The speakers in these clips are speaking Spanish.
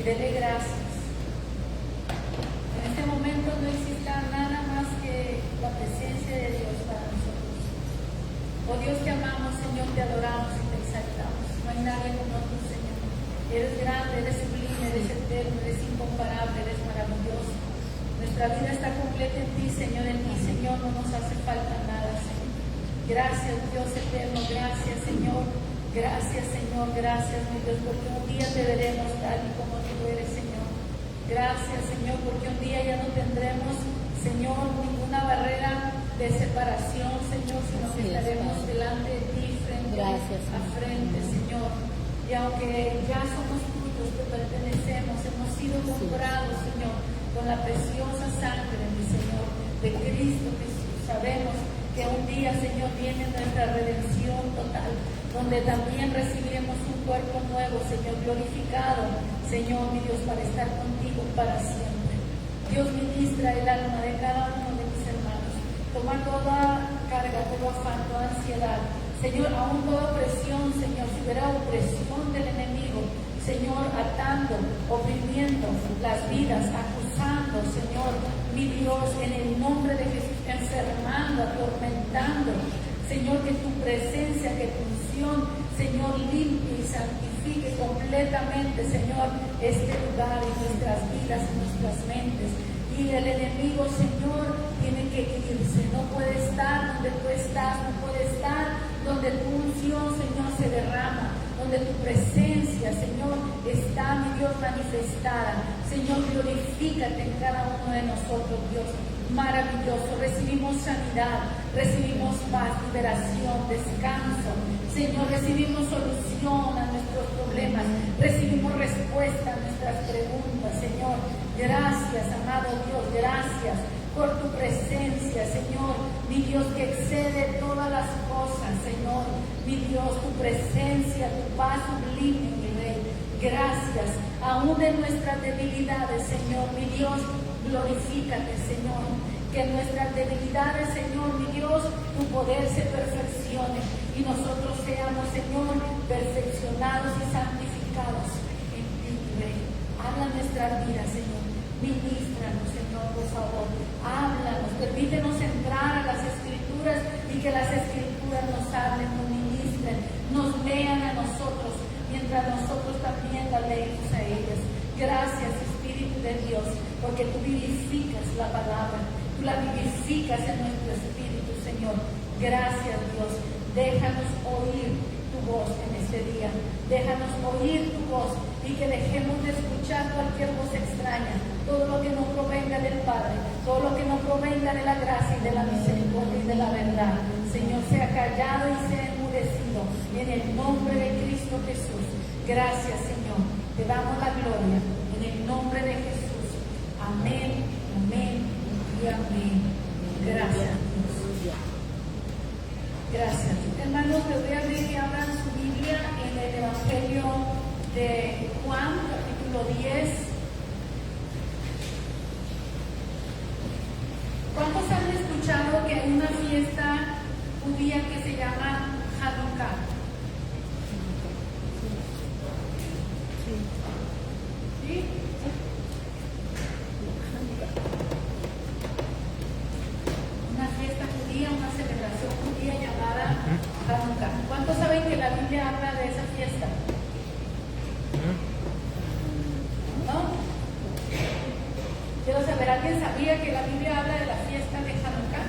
y dele gracias. En este momento no exista nada más que la presencia de Dios para nosotros. Oh Dios, te amamos, Señor, te adoramos y te exaltamos. No hay nadie como tú, Señor. Eres grande, eres sublime, eres eterno, eres incomparable, eres maravilloso. Nuestra vida está completa en ti, Señor. En ti, Señor, no nos hace falta nada, Señor. Gracias, Dios eterno. Gracias, Señor. Gracias, Señor. Gracias, mi Dios, porque un día te veremos tal y como tú eres, Señor. Gracias, Señor, porque un día ya no tendremos, Señor, ninguna barrera de separación, Señor, sino que estaremos delante de ti, frente a frente, Señor. Y aunque ya somos tuyos, te pertenecemos, hemos sido comprados, Señor, con la preciosa sangre, mi Señor, de Cristo Jesús. Sabemos que un día, Señor, viene nuestra redención total, donde también recibiremos un cuerpo nuevo, Señor, glorificado, Señor, mi Dios, para estar contigo para siempre. Dios, ministra el alma de cada uno de mis hermanos. Toma toda carga, todo afán, toda ansiedad. Señor, aún toda opresión, Señor, si hubiera opresión del enemigo, Señor, atando, oprimiendo las vidas, acusando, Señor, mi Dios, en el nombre de Jesús, enfermando, atormentando, Señor, que tu presencia, que tu unción, Señor, limpie y santifique completamente, Señor, este lugar y nuestras vidas y nuestras mentes. Y el enemigo, Señor, tiene que irse, no puede estar donde tú estás, no puede estar donde tu unción, Señor, se derrama, donde tu presencia, Señor, está, mi Dios, manifestada. Señor, glorifícate en cada uno de nosotros, Dios. Maravilloso, recibimos sanidad, recibimos paz, liberación, descanso, Señor, recibimos solución a nuestros problemas, recibimos respuesta a nuestras preguntas, Señor. Gracias, amado Dios, gracias por tu presencia, Señor, mi Dios, que excede todas las cosas, Señor, mi Dios, tu presencia, tu paz sublime, mi Rey. Gracias, aún de nuestras debilidades, Señor, mi Dios, glorifícate, Señor, que en nuestras debilidades, Señor, mi Dios, tu poder se perfeccione y nosotros seamos, Señor, perfeccionados y santificados en ti, Rey. Habla nuestras vidas, Señor. Ministranos, Señor, por favor. Háblanos, permítenos entrar a las Escrituras y que las Escrituras nos hablen, nos ministren, nos lean a nosotros, mientras nosotros también las leemos a ellas. Gracias, Espíritu de Dios, porque tú vivificas la palabra, tú la vivificas en nuestro espíritu, Señor. Gracias, Dios. Déjanos oír tu voz en este día. Déjanos oír tu voz y que dejemos de escuchar cualquier voz extraña. Todo lo que no provenga del Padre, todo lo que no provenga de la gracia y de la misericordia y de la verdad, Señor, sea callado y sea enmudecido en el nombre de Cristo Jesús. Gracias, Señor. Te damos la gloria en el nombre de Jesús. Amén, amén y amén. Gracias, Dios. Gracias. Hermanos, les voy a pedir que abran su Biblia en el Evangelio de Juan, capítulo 10. ¿Cuántos han escuchado que hay una fiesta judía que se llama Hanukkah? ¿Sí? Una fiesta judía, una celebración judía llamada Hanukkah. ¿Cuántos saben que la Biblia habla de esa fiesta? ¿No? Quiero saber, ¿alguien sabía que la Biblia habla de la fiesta de Hanukkah?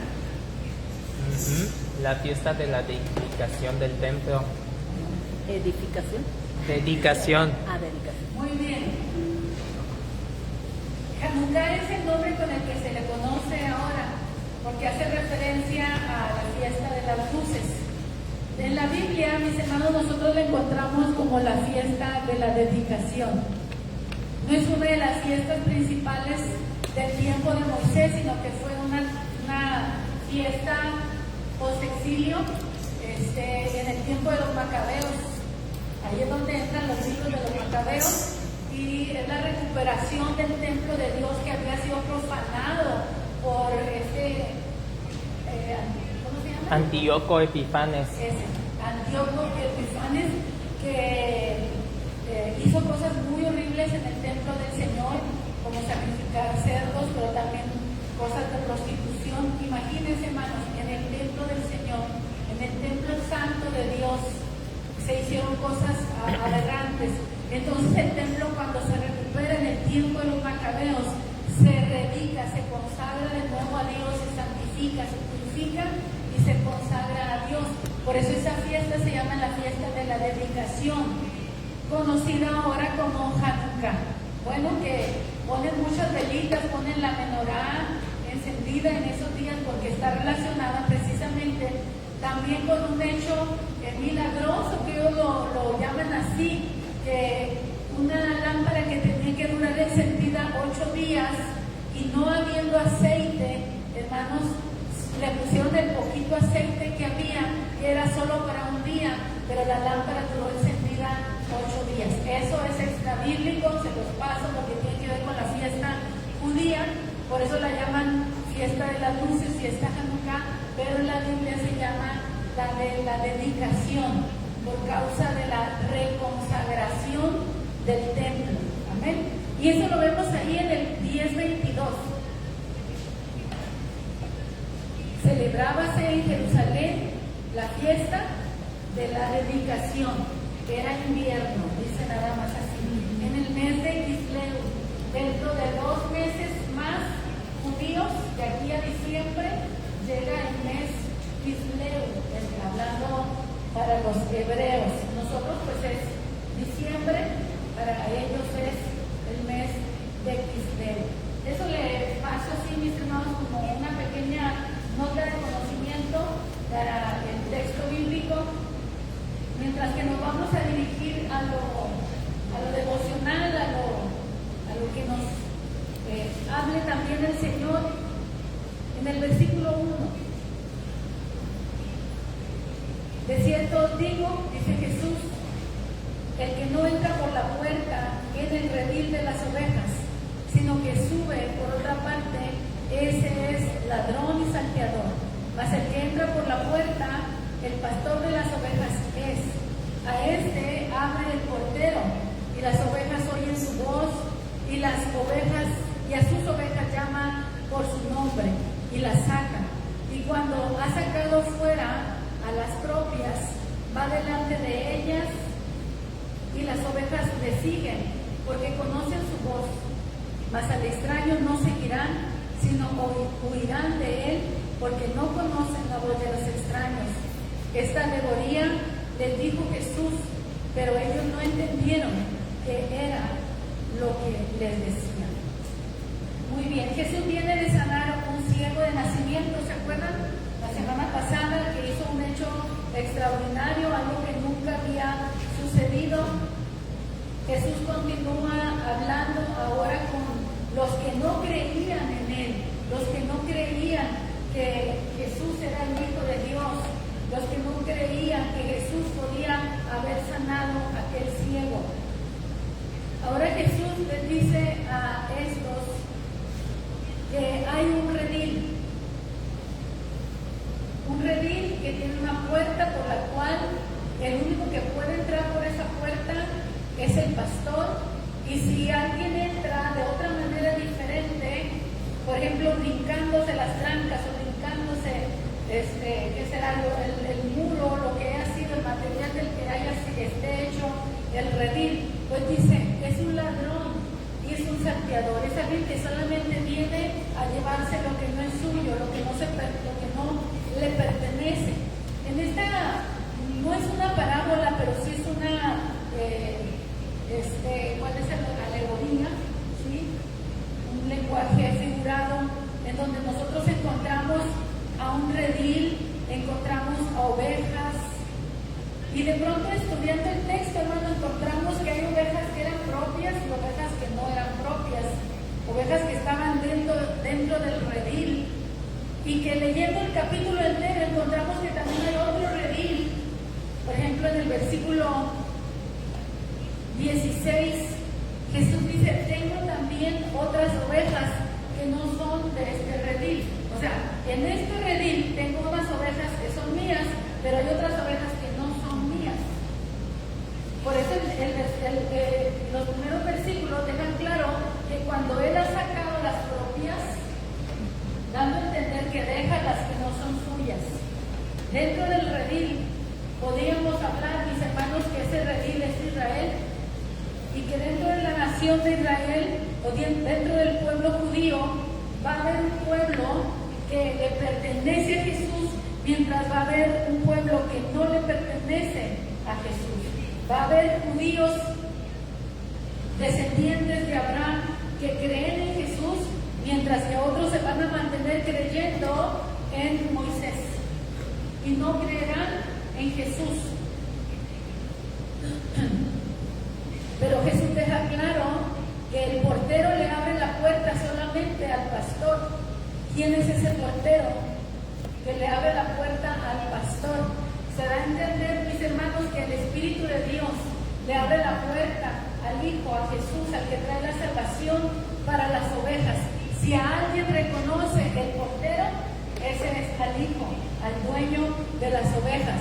La fiesta de la dedicación del templo. ¿Edificación? Dedicación. Ah, dedicación. Muy bien. Hanukkah es el nombre con el que se le conoce ahora, porque hace referencia a la fiesta de las luces. En la Biblia, mis hermanos, nosotros la encontramos como la fiesta de la dedicación. No es una de las fiestas principales del tiempo de Moisés, sino que fue una fiesta post-exilio en el tiempo de los macabeos. Ahí es donde entran los libros de los macabeos y es la recuperación del templo de Dios que había sido profanado por ¿cómo se llama? Antíoco Epifanes. Antíoco Epifanes, que hizo cosas muy horribles en el templo del Señor, como sacrificar cerdos, pero también cosas de prostitución. Imagínense, hermanos, en el templo del Señor, en el templo santo de Dios, se hicieron cosas aberrantes. Entonces el templo, cuando se recupera en el tiempo de los macabeos, se dedica, se consagra de nuevo a Dios, se santifica, se purifica y se consagra a Dios. Por eso esa fiesta se llama la fiesta de la dedicación, conocida ahora como Hanukkah. Bueno, que ponen muchas velitas, ponen la menorá encendida en esos días porque está relacionada precisamente también con un hecho milagroso, que ellos lo llaman así, que una lámpara que tenía que durar encendida 8 días y no habiendo aceite, hermanos, le pusieron el poquito aceite que había, que era solo para un día, pero la lámpara duró encendida 8 días. Eso es extra bíblico, se los paso porque tiene que ver con la fiesta judía, por eso la llaman fiesta de las luces, fiesta Hanukkah, pero en la Biblia se llama la de la dedicación, por causa de la reconsagración del templo. Amén. Y eso lo vemos ahí en el 10:22. Celebrábase en Jerusalén la fiesta de la dedicación, que era invierno, dice nada más así, en el mes de Kisleu, dentro de 2 meses más judíos, de aquí a diciembre, llega el mes Kisleu, hablando para los hebreos. Nosotros pues es diciembre, para ellos es el mes de Kisleu. Eso le paso así, mis hermanos, como una pequeña nota de conocimiento para el texto bíblico, mientras que nos vamos a dirigir a lo devocional, a lo que nos hable también el Señor en el versículo 1. De cierto os digo, dice Jesús, el que no entra por la puerta en el redil de las ovejas, sino que sube por otra parte, ese es ladrón y salteador. Mas el que entra por la puerta, el pastor de las ovejas es. A este abre el portero, y las ovejas oyen su voz, y a sus ovejas llama por su nombre, y las saca. Y cuando ha sacado fuera a las propias, va delante de ellas, y las ovejas le siguen, porque conocen su voz. Mas al extraño no seguirán, sino huirán de él, porque no conocen la voz de los extraños. Esta alegoría les dijo Jesús, pero ellos no entendieron qué era lo que les decía. Muy bien, Jesús viene de sanar a un ciego de nacimiento, ¿se acuerdan? La semana pasada, que hizo un hecho extraordinario, algo que nunca había sucedido. Jesús continúa hablando ahora con los que no creían en Él, los que no creían que Jesús era el Hijo de Dios, los que no creían que Jesús podía haber sanado a aquel ciego. Ahora Jesús les dice a estos que hay un redil que tiene una puerta por la cual el único que puede entrar por esa puerta es el pastor, y si alguien entra de otra manera diferente, por ejemplo brincándose las trancas o brincándose ¿qué será? El muro, lo que haya sido el material del que esté hecho el redil, pues dice, es un ladrón y es un salteador, es alguien que solamente viene a llevarse lo que no es suyo, lo que no le pertenece. En esta no es una parábola, pero sí es una ¿cuál es la alegoría? ¿Sí? Un lenguaje figurado en donde nosotros encontramos a un redil, encontramos a ovejas, y de pronto estudiando el texto, hermano, encontramos que hay ovejas que eran propias y ovejas que no eran propias, ovejas que estaban dentro del redil, y que leyendo el capítulo entero encontramos que también hay otro redil. Por ejemplo, en el versículo 16, Jesús dice, tengo también otras ovejas que no son de este redil. O sea, en este redil tengo unas ovejas que son mías, pero hay otras ovejas que no son mías. Por eso el los primeros versículos dejan claro que cuando Él ha sacado las propias, dando a entender que deja las que no son suyas. Dentro del redil, podríamos hablar, mis hermanos, que ese redil es Israel, y que dentro de la nación de Israel, o dentro del pueblo judío, va a haber un pueblo que le pertenece a Jesús, mientras va a haber un pueblo que no le pertenece a Jesús. Va a haber judíos descendientes de Abraham que creen en Jesús, mientras que otros se van a mantener creyendo en Moisés y no creerán en Jesús. Pero Jesús deja claro que el portero le abre la puerta solamente al pastor. ¿Quién es ese portero que le abre la puerta al pastor? Se da a entender, mis hermanos, que el Espíritu de Dios le abre la puerta al Hijo, a Jesús, al que trae la salvación para las ovejas. Si a alguien reconoce el portero, ese es al Hijo, al dueño de las ovejas.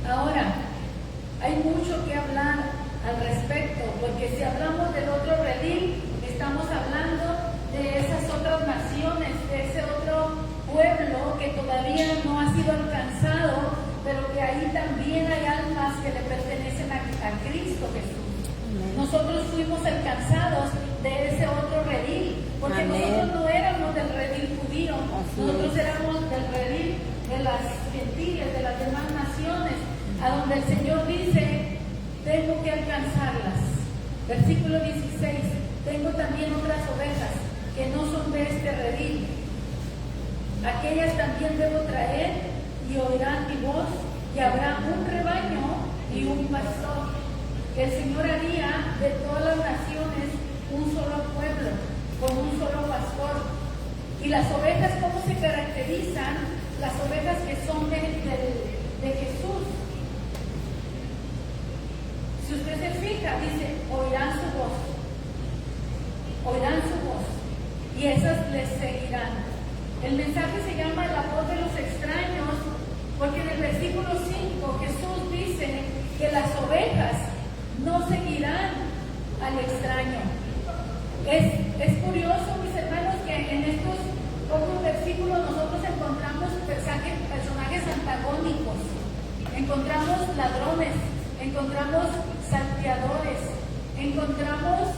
Ahora, hay mucho que hablar al respecto, porque si hablamos del otro redil, estamos hablando de esas otras naciones, de ese otro pueblo que todavía no ha sido alcanzado, pero que ahí también hay almas que le pertenecen a Cristo Jesús. Nosotros fuimos alcanzados de ese otro redil, porque nosotros no éramos del redil judío, nosotros éramos del redil de las gentiles, de las demás naciones, a donde el Señor dice: tengo que alcanzarlas. Versículo 16: tengo también otras ovejas que no son de este redil. Aquellas también debo traer, y oirán mi voz, y habrá un rebaño y un pastor. El Señor haría de todas las naciones un solo pueblo, con un solo pastor. Y las ovejas, ¿cómo se caracterizan? Las ovejas que son de Jesús. Si usted se fija, dice: oirán su voz. Oirán su voz. Y esas les seguirán. El mensaje se llama la voz de los extraños, porque en el versículo 5 Jesús dice que las ovejas no seguirán al extraño. Es curioso, mis hermanos, que en estos pocos versículos nosotros encontramos personajes antagónicos, encontramos ladrones, encontramos salteadores, encontramos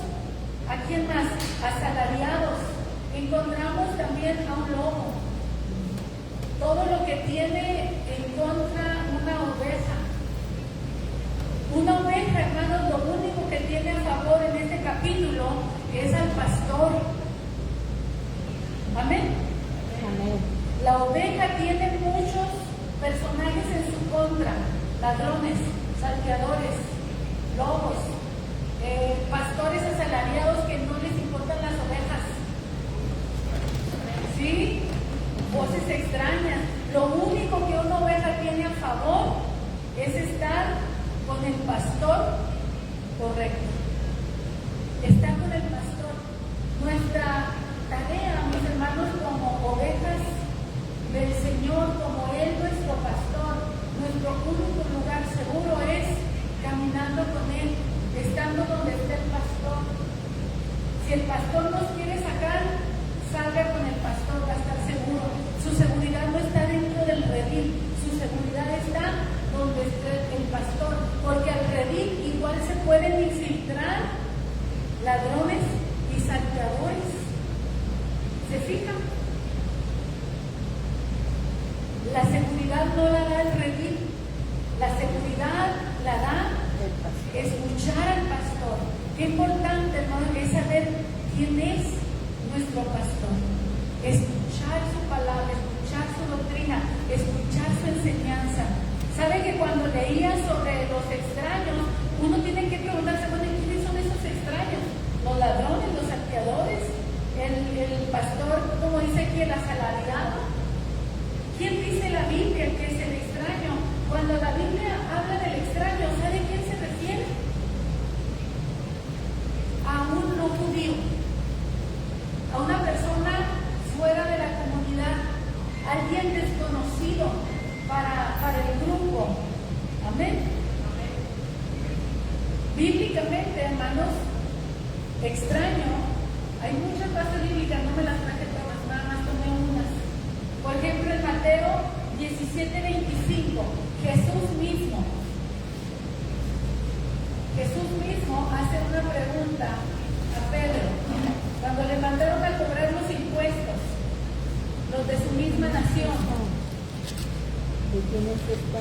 ¿a quién más? Asalariados, encontramos también a un lobo. Todo lo que tiene en contra una oveja. Una oveja, hermanos, lo único que tiene a favor en este capítulo es al pastor. Amén. Amén. La oveja tiene muchos personajes en su contra: ladrones, salteadores, lobos, pastores asalariados que no les importan las ovejas. ¿Sí? Voces extrañas. Lo único que una oveja tiene a favor es estar con el pastor correcto. Está con el pastor. Nuestra tarea, mis hermanos, como ovejas del Señor, como Él nuestro pastor, nuestro único lugar seguro es caminando con Él, estando donde esté el pastor. Si el pastor nos quiere sacar, salga con el pastor, va a estar seguro. Su seguridad no está dentro del redil, su seguridad está donde esté el pastor, porque al redil igual se pueden infiltrar ladrones y salteadores. ¿Se fijan? La seguridad no la da el redil, la seguridad la da escuchar al pastor. Qué importante, hermano, es saber quién es nuestro pastor, escuchar su palabra, escuchar su doctrina, escuchar su enseñanza. ¿Sabe que cuando leía sobre los extraños, uno tiene que preguntarse: bueno, ¿quiénes son esos extraños? Los ladrones, los saqueadores, el pastor, como dice aquí, el asalariado. ¿Quién dice la Biblia que es el extraño? Cuando la Biblia habla del extraño, ¿sabe a quién se refiere? A un no judío, a una persona fuera de hermanos, extraño, hay muchas bases bíblicas, no me las traje todas, nada más tomé unas. Por ejemplo, en Mateo 17:25, Jesús mismo hace una pregunta a Pedro, cuando le mandaron a cobrar los impuestos, los de su misma nación. ¿De quién es esta?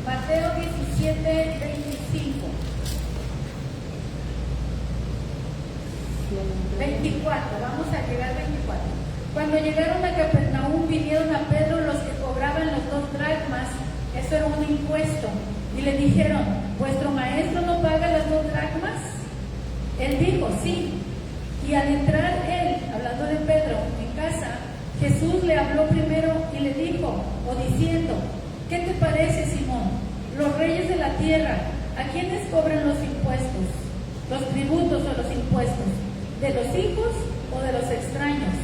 Mateo 17:25. 24, vamos a llegar al 24. Cuando llegaron a Capernaum, vinieron a Pedro los que cobraban los 2 dracmas, eso era un impuesto, y le dijeron, ¿vuestro maestro no paga las 2 dracmas? Él dijo, sí. Y al entrar él, hablando de Pedro, en casa, Jesús le habló primero y le dijo, o diciendo, ¿qué te parece, Simón? Los reyes de la tierra, ¿a quiénes cobran los impuestos? ¿Los tributos o los impuestos? ¿De los hijos o de los extraños?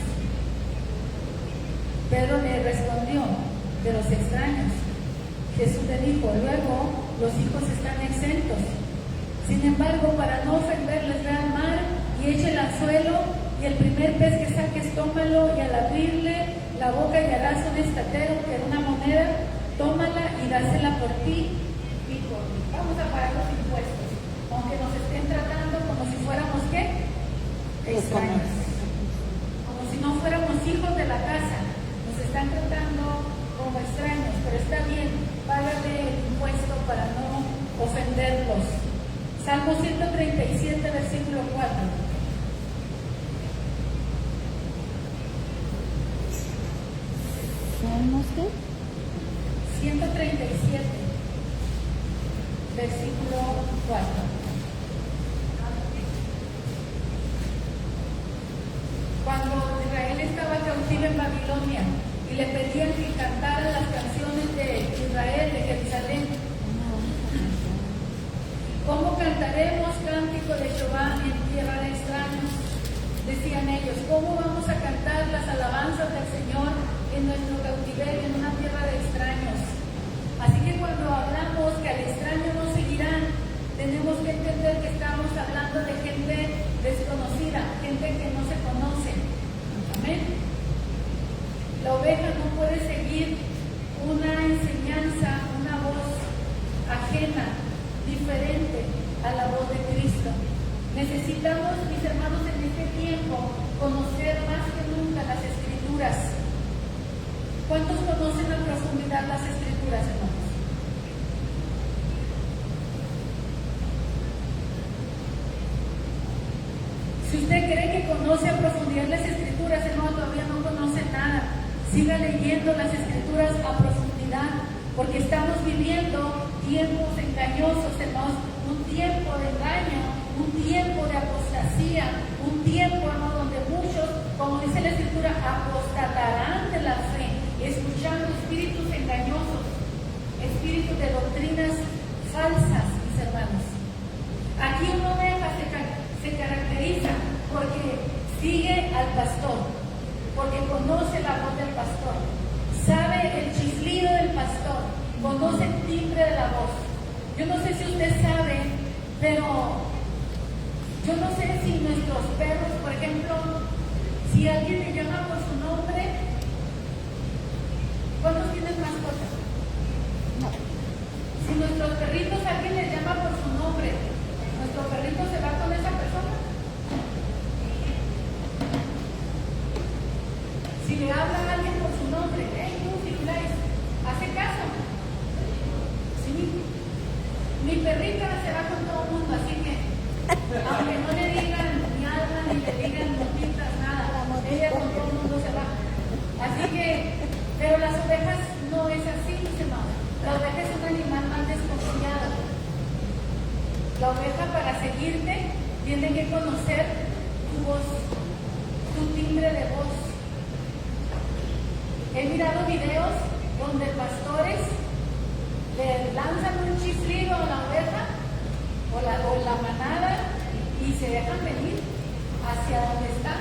Pedro le respondió, de los extraños. Jesús le dijo, luego los hijos están exentos. Sin embargo, para no ofenderles, ve al mar y echa el anzuelo, y el primer pez que saques, tómalo, y al abrirle la boca y harás un estatero, que era una moneda, tómala y dásela por ti y por mí. Vamos a pagar los impuestos, aunque nos estén tratando como si fuéramos, ¿qué? Extraños. Como si no fuéramos hijos de la casa. Nos están tratando como extraños, pero está bien, págale el impuesto para no ofenderlos. Salmo 137, versículo 4. ¿Salmos qué? 137, versículo 4. Cuando Israel estaba cautivo en Babilonia y le pedían que cantara las canciones de Israel, de Jerusalén, ¿cómo cantaremos cántico de Jehová en tierra de extraños? Decían ellos, ¿cómo vamos a cantar las alabanzas del Señor en nuestro cautiverio, en una tierra de extraños? Así que cuando hablamos que al extraño no seguirán, tenemos que entender que estamos hablando de gente desconocida, gente que no se conoce. Amén. La oveja no puede seguir una enseñanza, una voz ajena, diferente a la voz de Cristo. Necesitamos, mis hermanos, en este tiempo, conocer más que nunca las Escrituras. ¿Cuántos conocen a profundidad las Escrituras, hermanos? Si usted cree que conoce a profundidad las Escrituras, hermano, todavía no conoce nada. Siga leyendo las Escrituras a profundidad, porque estamos viviendo tiempos engañosos, hermanos, un tiempo de engaño, un tiempo de apostasía, un tiempo, hermano, donde muchos, como dice la Escritura, apostatarán de la fe, escuchando espíritus engañosos, espíritus de doctrinas falsas, mis hermanos. Aquí una oveja se caracteriza porque sigue al pastor, porque conoce la voz del pastor, sabe el chiflido del pastor, conoce el timbre de la voz. Yo no sé si usted sabe, pero yo no sé si nuestros perros, por ejemplo, si alguien le llama por su nombre, ¿cuántos tienen mascotas? No. Si nuestros perritos, alguien les llama por su nombre, ¿nuestro perrito se va con esa persona? Si le habla a alguien por su nombre, hey, tú, Firulais, hace caso. Sí, mi perrita se va con todo el mundo, así que, aunque no le digan ni alma, ni le digan notitas, nada, ella con todo el mundo se va. Así que, pero las ovejas no es así, mis hermanos. La oveja es un animal más desconfiado. La oveja, para seguirte, tiene que conocer tu voz, tu timbre de voz. He mirado videos donde pastores le lanzan un chiflido a la oveja o la manada y se dejan venir hacia donde está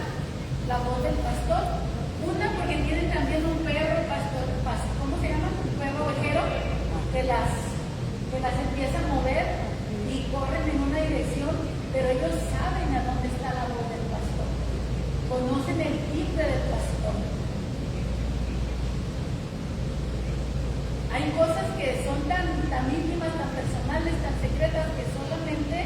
la voz del pastor. Una, porque tienen también un perro pastor, ¿cómo se llama? Un perro ovejero que las empieza a mover y corren en una dirección que son tan íntimas, tan personales, tan secretas, que solamente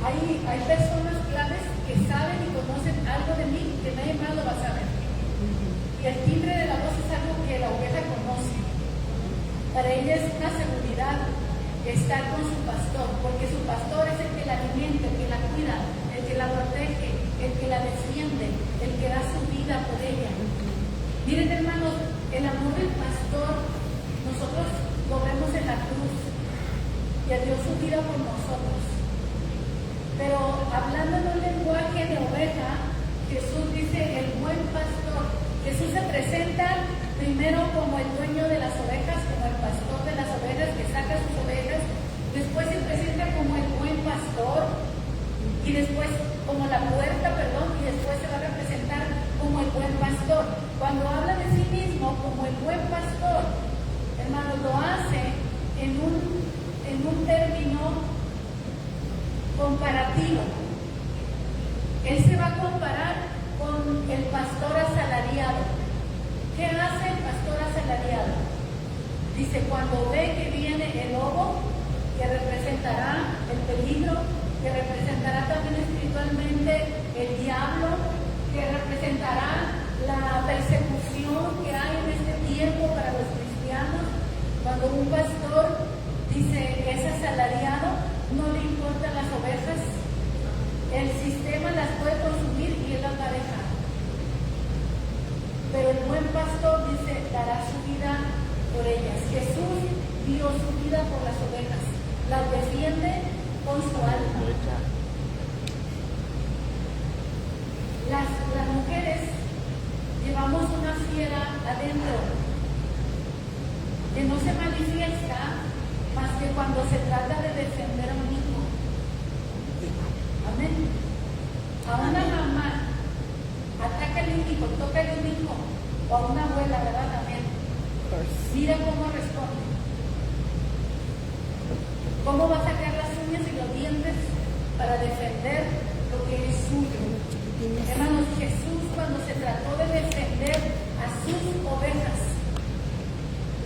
hay personas claves que saben y conocen algo de mí que nadie más lo va a saber. Y el timbre de la voz es algo que la oveja conoce. Para ella es una seguridad estar con su pastor, porque su pastor es el que la alimenta, el que la cuida, el que la protege, el que la defiende, el que da su vida por ella. Miren, hermanos, el amor del pastor nosotros lo vemos en la cruz, y dio su vida por nosotros. Pero hablando en un lenguaje de oveja, Jesús dice el buen pastor. Jesús se presenta primero como el dueño de las ovejas, como el pastor de las ovejas que saca sus ovejas. Después se presenta como el buen pastor, y después como la puerta, y después se va a representar como el buen pastor. Cuando habla de sí mismo como el buen pastor, hermanos, lo hace en un término comparativo. Él se va a comparar con el pastor asalariado. ¿Qué hace el pastor asalariado? Dice, cuando ve que viene el lobo, que representará el peligro, que representará también espiritualmente el diablo, que representará la persecución que hay en este tiempo para los cristianos. Cuando un pastor dice que es asalariado, no le importan las ovejas, el sistema las puede consumir y él las va a dejar. Pero el buen pastor dice, dará su vida por ellas. Jesús dio su vida por las ovejas, las defiende con su alma. Las mujeres llevamos una fiera adentro que no se manifiesta más que cuando se trata de defender a un hijo. Amén. A una mamá, atácale un hijo, tócale un hijo, o a una abuela, ¿verdad? También. Mira cómo responde. ¿Cómo va a sacar las uñas y los dientes para defender lo que es suyo? Hermanos, Jesús, cuando se trató de defender a sus ovejas,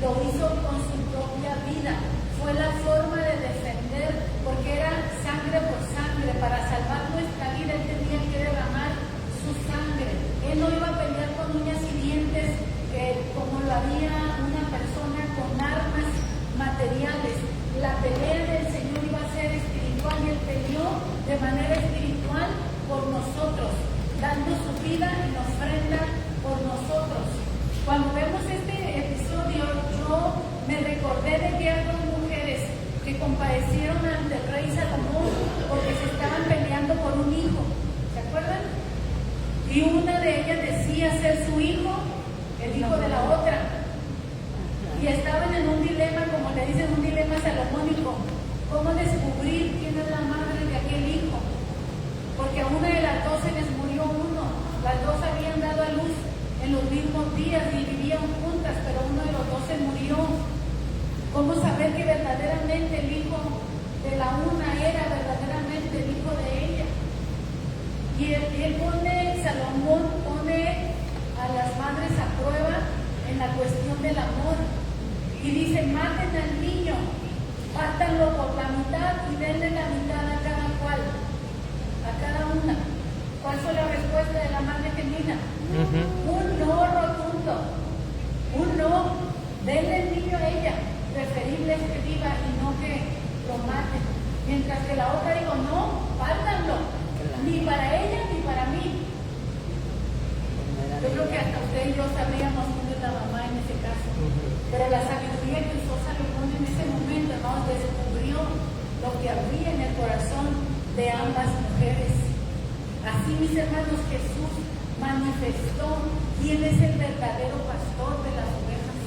lo hizo con su propia vida. Fue la forma de defender, porque era sangre por sangre. Para salvar nuestra vida, Él tenía que derramar su sangre. Él no iba a pelear con uñas y dientes como lo haría una persona con armas materiales. La pelea del Señor iba a ser espiritual, y Él peleó de manera espiritual por nosotros, dando su vida en ofrenda por nosotros. Cuando vemos este episodio, yo me recordé de que eran dos mujeres que compadecieron ante el rey Salomón porque se estaban peleando por un hijo. ¿Se acuerdan? Y una de ellas decía ser su hijo, el hijo de la otra. Y estaban en un dilema, como le dicen, un dilema salomónico. ¿Cómo descubrir quién es la madre de aquel hijo? Porque a una de las dos se les murió uno. Las dos habían dado a luz en los mismos días y vivían juntas, pero uno de los dos se murió. ¿Cómo saber que verdaderamente el hijo de la una era verdaderamente el hijo de ella? Y él Salomón pone a las madres a prueba en la cuestión del amor. Y dice, maten al niño, pártanlo por la mitad y denle la mitad a cada cual, a cada una. ¿Cuál fue la respuesta de la madre genuina? Un no rotundo, un no. Denle el niño a ella, preferible es que viva y no que lo maten. Mientras que la otra dijo, no, pártanlo, ni para ella ni para mí. Yo creo que hasta usted y yo sabríamos quién es la mamá en ese caso. Pero la sabiduría que usó Salomón en ese momento, hermanos, descubrió lo que había en el corazón de ambas mujeres. Así, mis hermanos, Jesús manifestó quién es el verdadero pastor de las ovejas.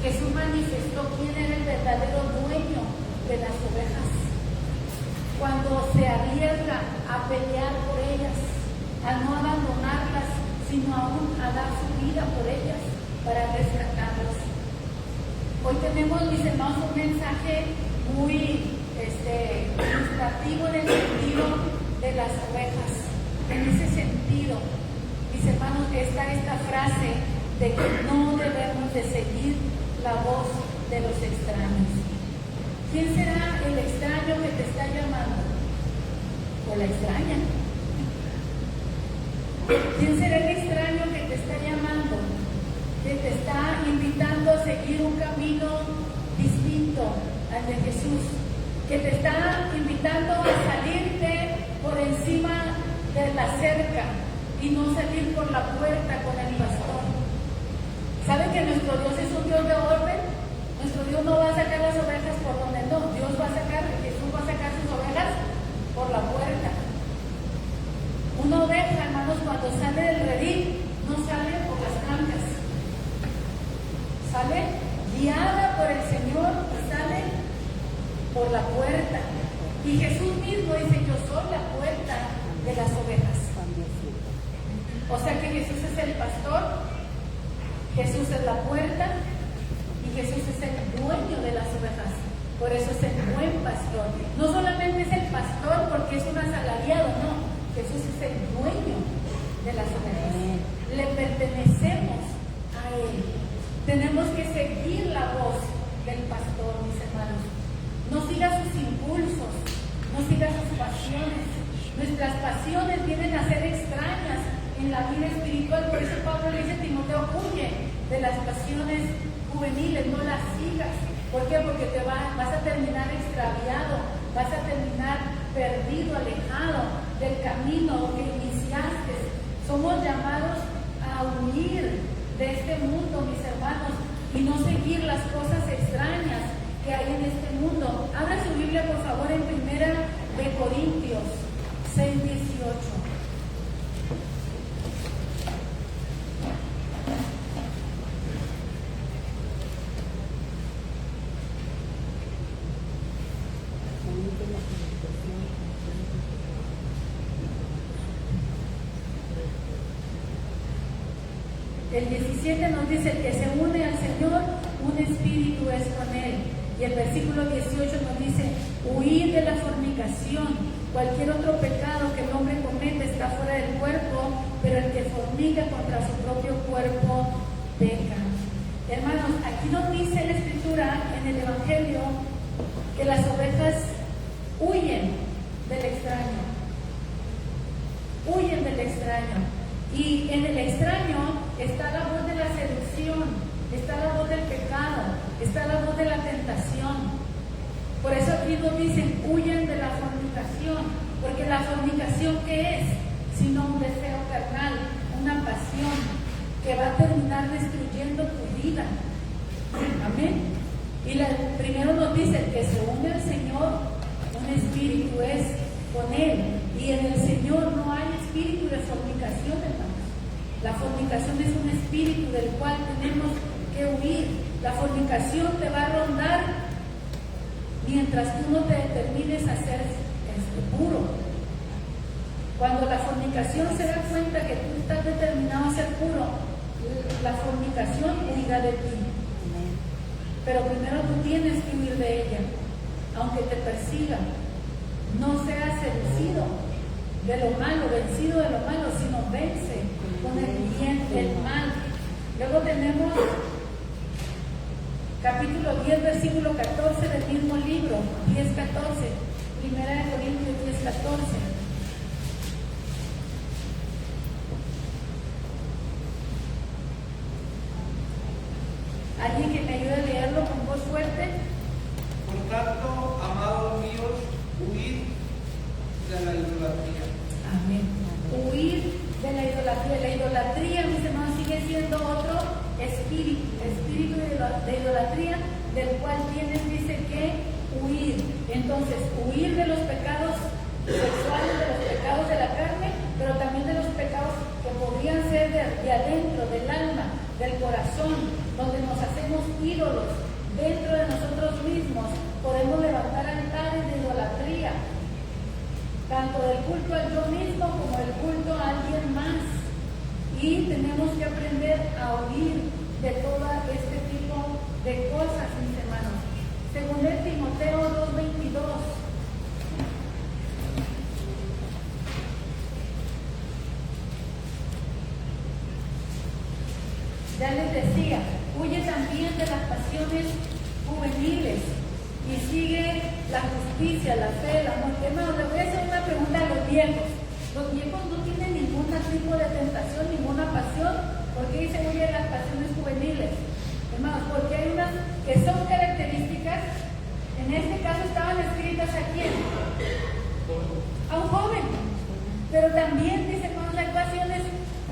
Jesús manifestó quién era el verdadero dueño de las ovejas. Cuando se arriesga a pelear por ellas, a no abandonarlas, sino aún a dar su vida por ellas para rescatarlas. Hoy tenemos, mis hermanos, un mensaje muy ilustrativo en el sentido de las ovejas. En ese sentido, mis hermanos, está esta frase de que no debemos de seguir la voz de los extraños. ¿Quién será el extraño que te está llamando? ¿O la extraña? ¿Quién será el extraño que te está llamando? Que te está invitando a seguir un camino distinto al de Jesús. Que te está invitando a salirte por encima de la cerca y no salir por la puerta con el pastor. ¿Saben que nuestro Dios es un Dios de orden? Nuestro Dios no va a sacar las ovejas por donde no. Dios va a sacar, Jesús va a sacar sus ovejas por la puerta. Una oveja, hermanos, cuando sale del redil, no sale por las trancas. Sale guiada por el Señor y sale por la puerta. Y Jesús mismo dice, yo soy la puerta de las ovejas. O sea que Jesús es el pastor, Jesús es la puerta y Jesús es el dueño de las ovejas. Por eso es el buen pastor. No solamente es el pastor porque es un asalariado, no. Jesús es el dueño de las ovejas. Le pertenecemos a Él. Tenemos que seguir la voz del pastor, mis hermanos. No siga sus impulsos, no siga sus pasiones. Nuestras pasiones vienen a ser extrañas en la vida espiritual. Por eso Pablo le dice a Timoteo, huye de las pasiones juveniles, no las sigas. ¿Por qué? Porque vas a terminar extraviado, vas a terminar perdido, alejado del camino que iniciaste. Somos llamados a huir de este mundo, mis hermanos, y no seguir las cosas extrañas que hay en este mundo. Abra su Biblia, por favor, en 1 Corintios 6:18. El 17 nos dice que se une al Señor, un espíritu es con Él. Y el versículo 18 nos dice, huir de la fornicación. Cualquier otro pecado que el hombre comete está fuera del cuerpo, pero el que fornica contra su propio cuerpo peca. Hermanos, aquí nos dice la Escritura en el Evangelio que las ovejas huyen del extraño. Huyen del extraño. Y en el extraño está la voz de la seducción, está la voz del pecado, está la voz de la tentación. Por eso aquí nos dicen, huyan de la fornicación, porque la fornicación, ¿qué es? Sino un deseo carnal, una pasión que va a terminar destruyendo tu vida. Amén. Y primero nos dice, que se une al Señor, un espíritu es con Él. Y en el Señor no hay espíritu de fornicación, hermanos. La fornicación es un espíritu del cual tenemos que huir. La fornicación te va a rondar mientras tú no te determines a ser puro. Cuando la fornicación se da cuenta que tú estás determinado a ser puro, la fornicación huirá de ti. Pero primero tú tienes que huir de ella, aunque te persiga. No seas seducido de lo malo, vencido de lo malo, sino vence con el bien del mal. Luego tenemos capítulo 10, versículo 14 del mismo libro, 10:14, 1 Corintios 10:14. ¿Alguien que me ayude a leerlo con voz fuerte? Por tanto, amados míos, huid de la idolatría. Amén. Huir de la idolatría. La idolatría, mis hermanos, sigue siendo otro espíritu de idolatría, del cual tienes, dice, que huir. Entonces, huir de los pecados sexuales, de los pecados de la carne, pero también de los pecados que podrían ser de adentro, del alma, del corazón, donde nos hacemos ídolos dentro de nosotros mismos. Podemos levantar altares de idolatría, tanto del culto al yo mismo como del culto a alguien más. Y tenemos que aprender a huir de todo este tipo de cosas, mis hermanos. Según el Timoteo 2:22. Ya les decía, huye también de las pasiones juveniles y sigue la justicia, la fe, el amor. Hermano, le voy a hacer una pregunta a los viejos. Los viejos no tienen ningún tipo de tentación, ninguna pasión. ¿Por qué dice muy bien las pasiones juveniles? Hermanos, porque hay unas que son características, en este caso estaban escritas a quién? A un joven. Pero también dice, hermanos, hay pasiones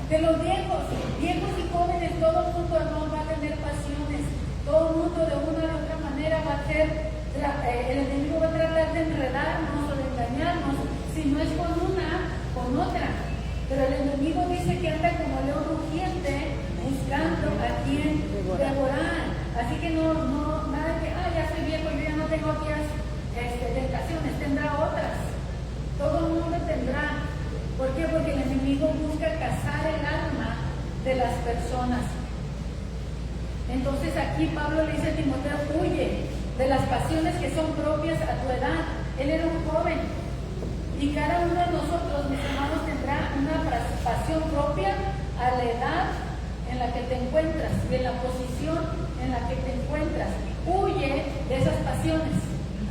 de los viejos y jóvenes, todo el mundo no va a tener pasiones, todo el mundo de una u otra manera va a ser, el enemigo va a tratar de enredarnos o de engañarnos, si no es con una, con otra. Pero el enemigo dice que anda como león rugiente buscando a quien devorar. Así que no, nada que, ya soy viejo, yo ya no tengo otras tentaciones, tendrá otras. Todo el mundo tendrá. ¿Por qué? Porque el enemigo busca cazar el alma de las personas. Entonces aquí Pablo le dice a Timoteo, huye de las pasiones que son propias a tu edad. Él era un joven. Y cada uno de nosotros, mis hermanos, tendrá una pasión propia a la edad en la que te encuentras y en la posición en la que te encuentras. Huye de esas pasiones.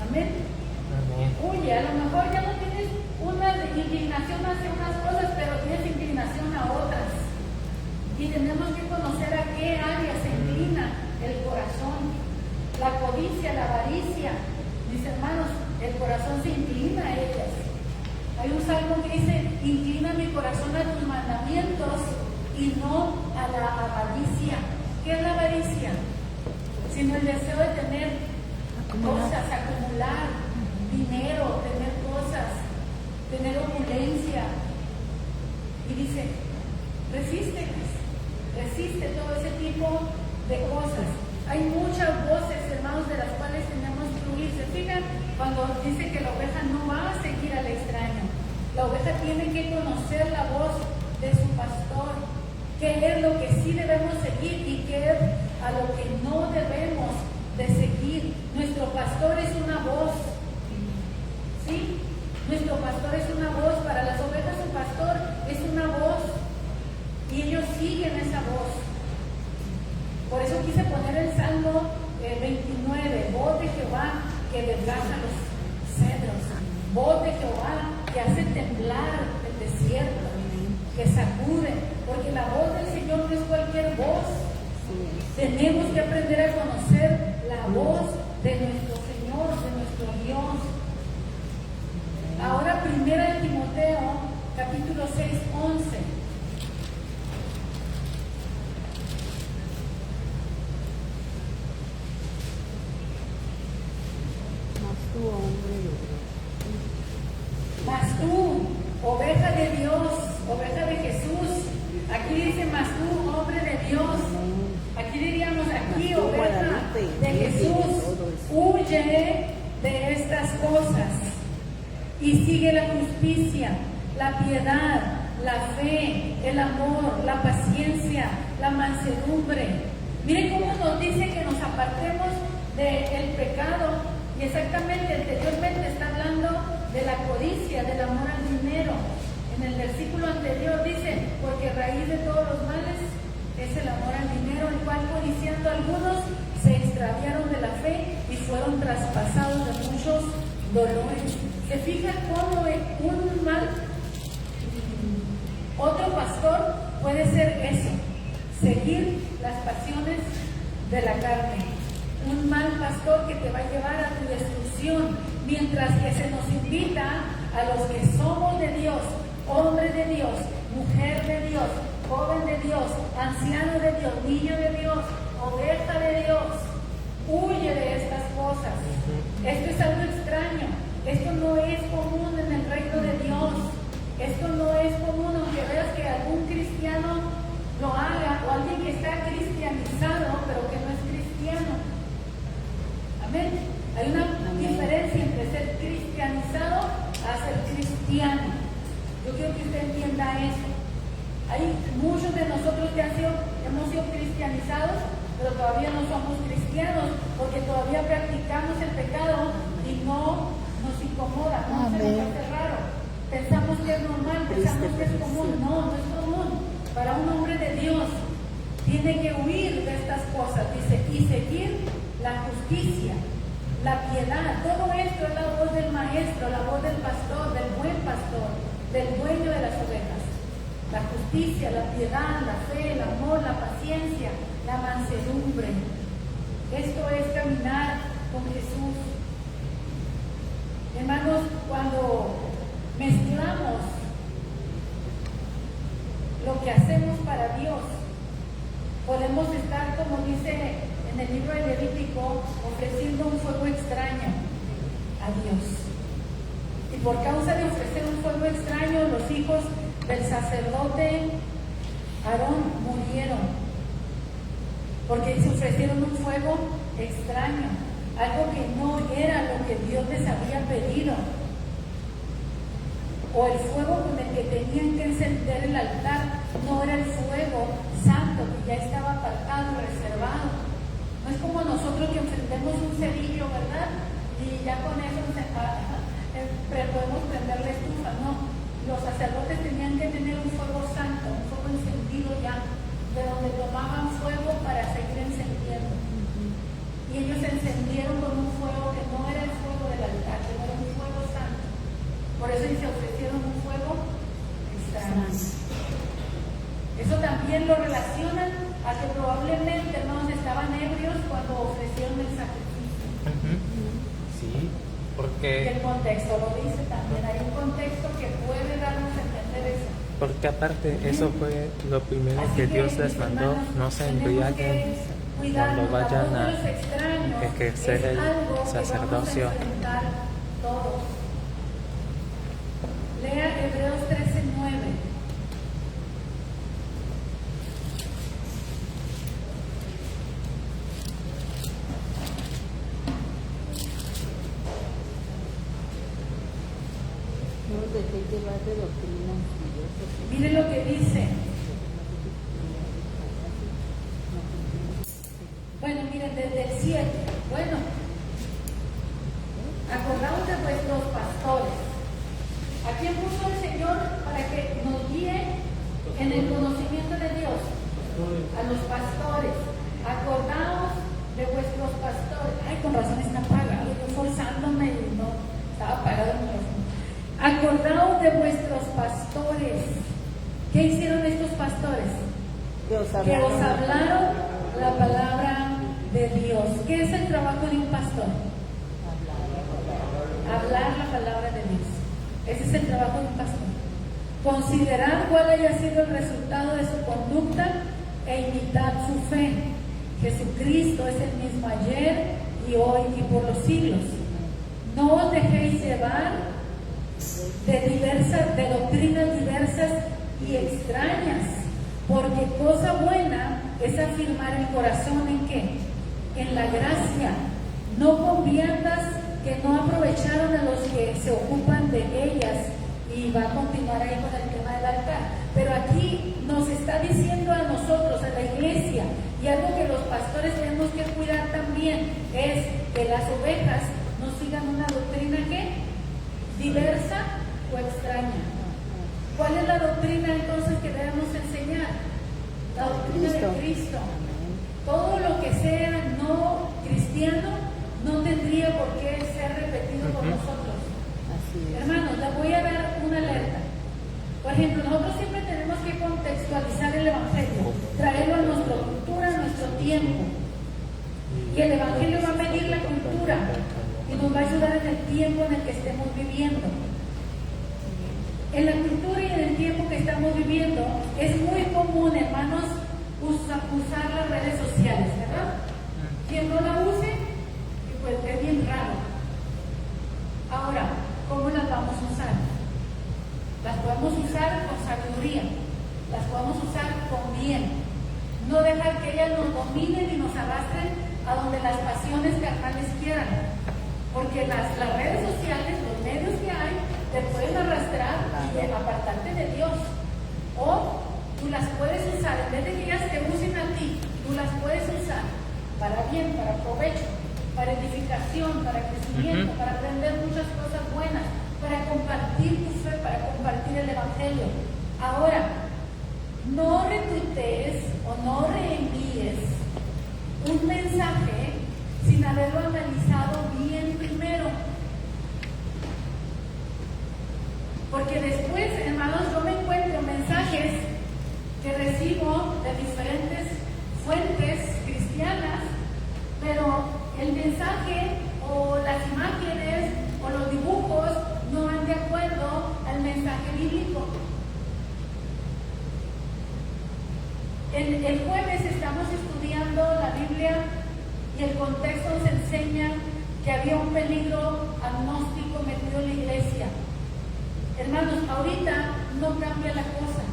Amén. Amén. Huye. A lo mejor ya no tienes una inclinación hacia unas cosas, pero tienes inclinación a otras. Y tenemos que conocer a qué área se inclina el corazón. La codicia, la avaricia. Mis hermanos, el corazón se inclina a ellas. Hay un salmo que dice, inclina mi corazón a tus mandamientos y no a la avaricia. ¿Qué es la avaricia? Sino el deseo de tener cosas, acumular dinero, tener cosas, tener opulencia. Y dice, resiste todo ese tipo de cosas. Hay muchas voces, hermanos, de las cuales tenemos que huir. ¿Se fijan? Cuando dice que la oveja no va a seguir al extraño. La oveja tiene que conocer la voz de su pastor, qué es lo que sí debemos seguir y qué es a lo que no debemos de seguir. Nuestro pastor es una voz, ¿sí? Nuestro pastor es una voz. Para las ovejas su pastor es una voz y ellos siguen esa voz. Por eso quise poner el Salmo 29, voz de Jehová que desgaja los cedros, voz de Jehová que hace temblar el desierto, que sacude, porque la voz del Señor no es cualquier voz. Tenemos que aprender a conocer la voz de nuestro Señor, de nuestro Dios. Ahora, 1 Timoteo, capítulo 6, 11. Mas tú, oveja de Dios, oveja de Jesús, aquí dice, mas tú, hombre de Dios, aquí diríamos, aquí, oveja de Jesús, huye de estas cosas y sigue la justicia, la piedad, la fe, el amor, la paciencia, la mansedumbre. Miren cómo nos dice que nos apartemos del pecado. Y exactamente, anteriormente está hablando de la codicia, del amor al dinero. En el versículo anterior dice, porque raíz de todos los males es el amor al dinero, el cual codiciando algunos se extraviaron de la fe y fueron traspasados de muchos dolores. ¿Se fijan cómo un mal, otro pastor puede ser eso? Seguir las pasiones de la carne. Un mal pastor que te va a llevar a tu destrucción, mientras que se nos invita a los que somos de Dios, hombre de Dios, mujer de Dios, joven de Dios, anciano de Dios, niño de Dios, oveja de Dios. Huye de estas cosas. Esto es algo extraño. Esto no es común en el reino de Dios. Esto no es común, aunque veas que algún cristiano lo haga o alguien que está cristianizado, pero que no es cristiano. Amén. Hay una diferencia entre ser cristianizado a ser cristiano. Yo quiero que usted entienda eso. Hay muchos de nosotros que hemos sido cristianizados, pero todavía no somos cristianos, porque todavía practicamos el pecado y no nos incomoda, no se nos hace raro. Pensamos que es normal, pensamos que es común. No, no es común. Para un hombre de Dios tiene que huir de estas cosas, dice, y seguir la justicia, la piedad. Todo esto es la voz del maestro, la voz del pastor, del buen pastor, del dueño de las ovejas. La justicia, la piedad, la fe, el amor, la paciencia, la mansedumbre. Esto es caminar con Jesús. Hermanos, cuando mezclamos lo que hacemos para Dios, podemos estar, como dice en el libro de Levítico, ofreciendo un fuego extraño a Dios. Y por causa de ofrecer un fuego extraño, los hijos del sacerdote Aarón murieron, porque se ofrecieron un fuego extraño, algo que no era lo que Dios les había pedido, o el fuego con el que tenían que encender el altar no era el fuego santo que ya estaba apartado y reservado. No es como nosotros que encendemos un cerillo, ¿verdad? Y ya con eso podemos prender la estufa. No, los sacerdotes tenían que tener un fuego santo, un fuego encendido ya, de donde tomaban fuego para seguir encendiendo. Y ellos encendieron con un fuego que no era el fuego del altar, que no era un fuego santo. Por eso se ofrecieron un fuego extraño. Eso también lo relacionan a que probablemente no estaban ebrios cuando ofrecieron el sacrificio. Sí, Y porque, el contexto lo dice también. Hay un contexto que puede darnos a entender eso. porque aparte eso fue lo primero Así que Dios mis les mandó, hermanos, no se tenemos embriaguen que cuidarnos. cuando vayan La voz de los a extraños ejercer es el algo que sacerdocio. vamos a enfrentar todos. Lea Hebreos 13:9. No os dejéis llevar de doctrinas diversas. Mire lo que dice. Bueno, miren, desde el 7. Bueno, acordaos de vuestros pastores. ¿A quién puso el Señor para que nos guíe en el conocimiento de Dios? A los pastores. Acordaos de vuestros pastores. Ay, con razón está apagado. Yo forzándome y no estaba apagado el micrófono. Acordaos de vuestros pastores. ¿Qué hicieron estos pastores? Que os Que os hablaron la palabra de Dios. ¿Qué es el trabajo de un pastor? Hablar la palabra de Dios. Ese es el trabajo de un pastor. Considerar cuál haya sido el resultado de su conducta e imitar su fe. Jesucristo es el mismo ayer y hoy y por los siglos. No os dejéis llevar de doctrinas diversas y extrañas, porque cosa buena es afirmar el corazón en qué, en la gracia, no con viandas que no aprovecharon a los que se ocupan de ellas. Y va a continuar ahí con el tema del altar, pero aquí nos está diciendo a nosotros, a la iglesia, y algo que los pastores tenemos que cuidar también es que las ovejas no sigan una doctrina que diversa o extraña. ¿Cuál es la doctrina entonces que debemos enseñar? La doctrina de Cristo. Todo lo que sea no cristiano no tendría por qué ser repetido por nosotros. Así es. Hermanos, les voy a dar una alerta. Por ejemplo, nosotros siempre tenemos que contextualizar el Evangelio, traerlo a nuestra cultura, a nuestro tiempo. Y el Evangelio va a medir la cultura y nos va a ayudar en el tiempo en el que estemos viviendo. En la cultura y en el tiempo que estamos viviendo es muy común, hermanos, usar las redes sociales, ¿verdad? Quien no la use, pues es bien raro. Ahora, ¿cómo las vamos a usar? Las podemos usar con sabiduría, las podemos usar con bien. No dejar que ellas nos dominen y nos arrastren a donde las pasiones carnales quieran. Porque las redes sociales, los medios que hay, te pueden arrastrar y apartarte de Dios. O tú las puedes usar, en vez de que ellas te usen a ti, tú las puedes usar para bien, para provecho, para edificación, para crecimiento, para aprender muchas cosas buenas, para compartir tu fe, para compartir el Evangelio. Ahora, no retuitees o no reenvíes un mensaje si mensaje o las imágenes o los dibujos no van de acuerdo al mensaje bíblico. El jueves estamos estudiando la Biblia y el contexto nos enseña que había un peligro agnóstico metido en la iglesia. Hermanos, ahorita no cambia la cosa.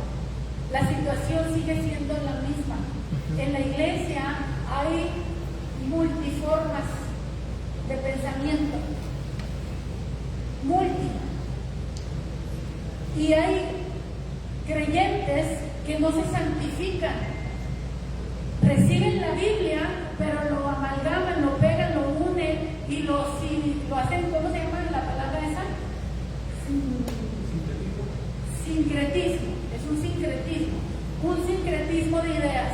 La situación sigue siendo la misma. En la iglesia hay multiformas de pensamiento. Y hay creyentes que no se santifican. Reciben la Biblia, pero lo amalgaman, lo pegan, lo unen y lo hacen, ¿cómo se llama la palabra esa? Sincretismo. Es un sincretismo de ideas.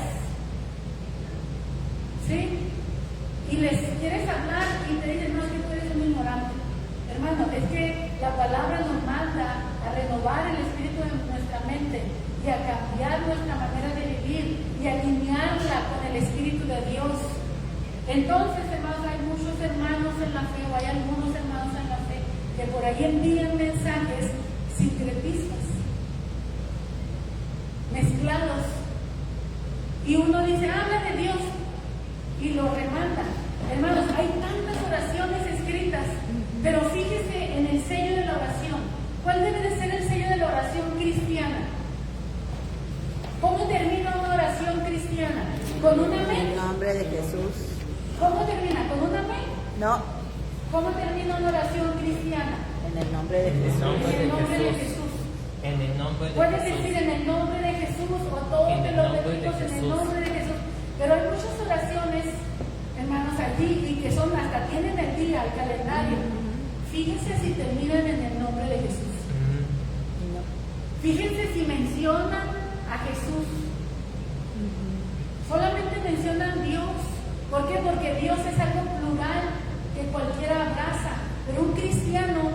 ¿Sí? Y les quieres hablar y te dicen, no, es que tú eres un ignorante. Hermano, es que la palabra nos manda a renovar el espíritu de nuestra mente y a cambiar nuestra manera de vivir y alinearla con el espíritu de Dios. Entonces, hermanos, hay muchos hermanos en la fe, o hay algunos hermanos en la fe, que por ahí envían mensajes sincretistas, mezclados. Y uno dice, habla de Dios, y lo remanda. Hermanos, hay tantas oraciones escritas, pero fíjese en el sello de la oración. ¿Cuál debe de ser el sello de la oración cristiana? ¿Cómo termina una oración cristiana? ¿Con un amén? En el nombre de Jesús. ¿Cómo termina? ¿Con un amén? No, ¿Cómo termina una oración cristiana? en el nombre de En el Jesús. nombre En el nombre de Jesús. Jesús. En el nombre de Puedes Jesús. decir en el nombre de Jesús o todos En te el lo nombre de repetimos en el Jesús. nombre de Jesús. Pero hay muchas oraciones, hermanos, allí y que son hasta tienen el día, el calendario. Fíjense si terminan en el nombre de Jesús. Mm. No. Fíjense si mencionan a Jesús. Solamente mencionan Dios. ¿Por qué? Porque Dios es algo plural que cualquiera abraza. Pero un cristiano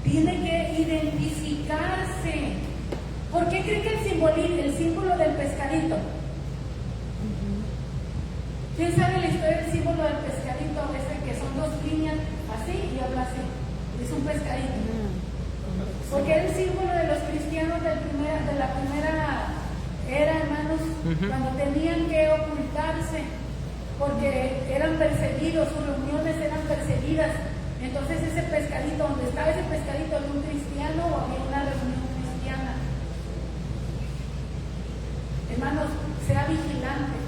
tiene que identificarse. ¿Por qué cree que el símbolo del pescadito? ¿Quién sabe la historia del símbolo del pescadito? Ese que son dos líneas así y habla así. Es un pescadito. Porque era el símbolo de los cristianos de la primera era, hermanos, cuando tenían que ocultarse, porque eran perseguidos, sus reuniones eran perseguidas. Entonces ese pescadito, donde estaba ese pescadito, ¿había un cristiano o había una reunión cristiana? Hermanos, sea vigilante.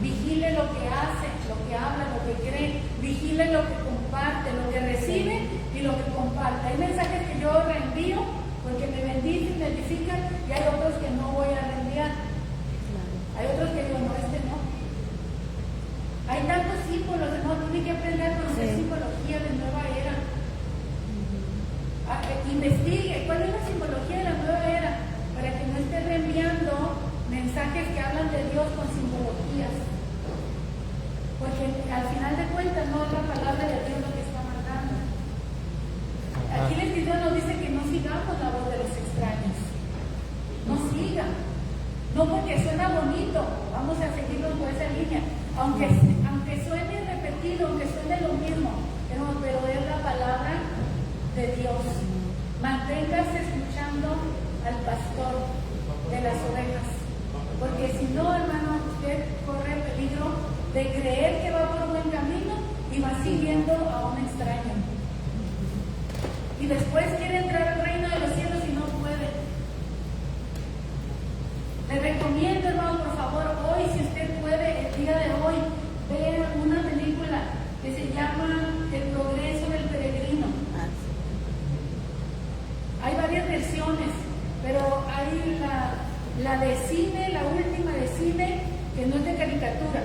Vigile lo que hace, lo que habla, lo que cree. Vigile lo que comparte, lo que recibe y lo que comparte. Hay mensajes que yo reenvío porque me bendicen, me edifican, y hay otros que no voy a reenviar. Hay otros que digo, no, este no. Hay tantos símbolos, no, tiene que aprender a conocer simbología de nueva era. Investigue cuál es la simbología de la nueva era, para que no esté reenviando mensajes que hablan de Dios con simbologías. Porque al final de cuentas no es la palabra de Dios lo que está mandando. Aquí el Espíritu nos dice que no sigamos la voz de los extraños. No sigan. No porque suena bonito, vamos a seguirnos por esa línea. Aunque suene repetido, aunque suene lo mismo, pero es la palabra de Dios. Manténgase escuchando al pastor de las ovejas. Porque si no, hermano, usted corre peligro de creer que va por buen camino y va siguiendo a un extraño. Y después quiere entrar al reino de los cielos y no puede. Le recomiendo, hermano, por favor, hoy, si usted puede, el día de hoy, vea una película que se llama El progreso del peregrino. Hay varias versiones, pero hay la de cine, la última de cine, que no es de caricatura.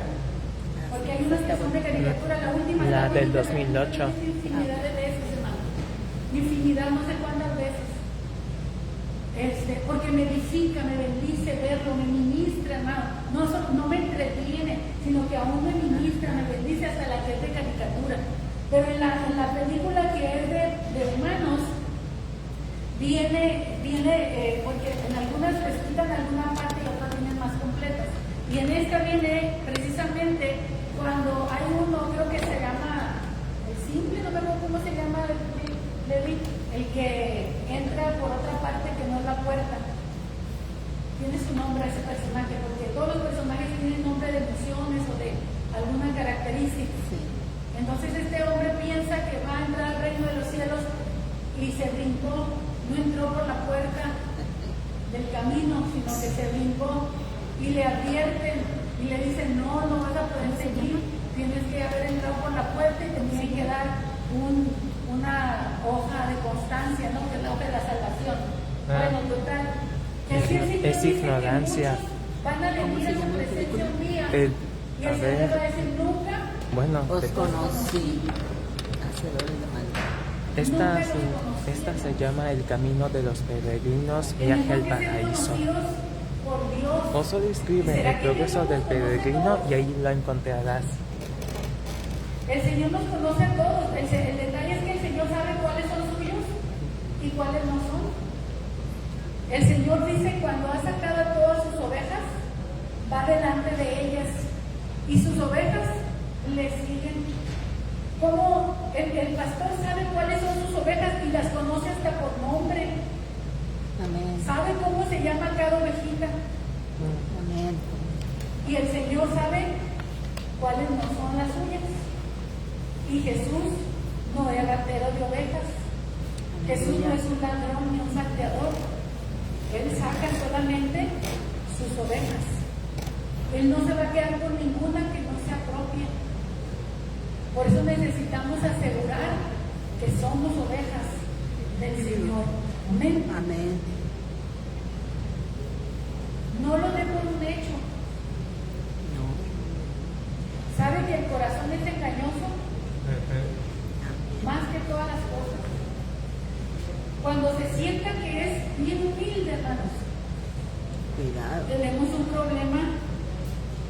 Porque hay unas que son de caricatura, la última La es del 2008. Infinidad de veces, hermano. Infinidad, no sé cuántas veces. Porque me edifica, me bendice verlo, me ministra, hermano. No me entretiene, sino que aún me ministra, me bendice hasta la que es de caricatura. Pero en la película que es de humanos, viene porque en algunas les quitan alguna parte y otras vienen más completas. Y en esta viene precisamente cuando hay uno, creo que se llama sino que se brincó y le advierten y le dicen, no vas a poder seguir, tienes que haber entrado por la puerta y te tienen que dar una hoja de constancia, ¿no? Que es la hoja de la salvación. Bueno, total. Que así el Señor Es dice que ignorancia. muchos van a venir a su presencia un día y A el Señor ver. va a decir, nunca. Bueno, Os conocí, hacedores de maldad. esta se llama El Camino de los Peregrinos, Tenemos Viaje al que ser Paraíso. conocidos por Dios. O solo escribe ¿Será El que Progreso Dios del nos conoce Peregrino a todos? y ahí lo encontrarás. El Señor nos conoce a todos. El detalle es que el Señor sabe cuáles son suyos y cuáles no son. El Señor dice, cuando ha sacado a todas sus ovejas, va delante de ellas y sus ovejas le siguen. Como el pastor sabe cuáles son sus ovejas y las conoce hasta por nombre. Amén. Sabe cómo se llama cada ovejita. Amén. Y el Señor sabe cuáles no son las suyas. Y Jesús no es ratero de ovejas. Jesús no es un ladrón ni un salteador. Él saca solamente sus ovejas. Él no se va a quedar con ninguna que no se apropie. Por eso necesitamos asegurar que somos ovejas del Señor. Amén. Amén. No lo dé por un hecho. No. ¿Sabe que el corazón es engañoso? Más que todas las cosas. Cuando se sienta que es bien humilde, hermanos, Cuidado. tenemos un problema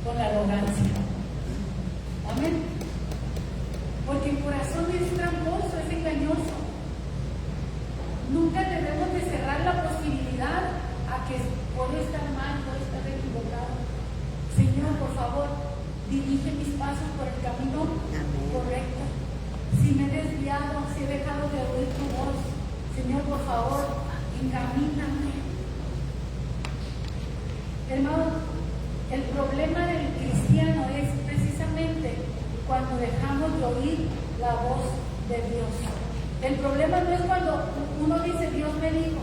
con la arrogancia. Amén. Porque el corazón es tramposo, es engañoso. Nunca debemos de cerrar la posibilidad a que puedo estar mal, puedo estar equivocado. Señor, por favor, dirige mis pasos por el camino correcto. Si me he desviado, si he dejado de oír tu voz, Señor, por favor, encamíname. Hermano, el problema del cristiano es precisamente cuando dejamos de oír la voz de Dios. El problema no es cuando uno dice Dios me dijo.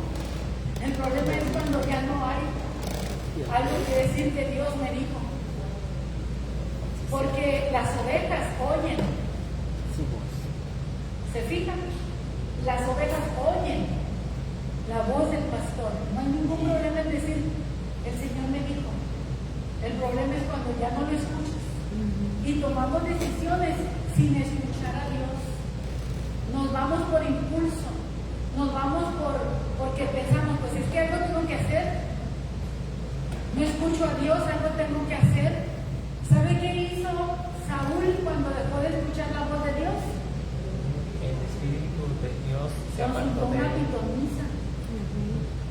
El problema es cuando ya no hay algo que decir que Dios me dijo. Porque las ovejas oyen. Su voz. ¿Se fijan? Las ovejas oyen la voz del pastor. No hay ningún problema en decir el Señor me dijo. El problema es cuando ya no lo escuchas y tomamos decisiones sin escuchar a Dios. Nos vamos por impulso, nos vamos porque pensamos, pues es que algo tengo que hacer. No escucho a Dios, algo tengo que hacer. ¿Sabe qué hizo Saúl cuando dejó de escuchar la voz de Dios? El Espíritu de Dios se Consultó apartó de una él. pitonisa.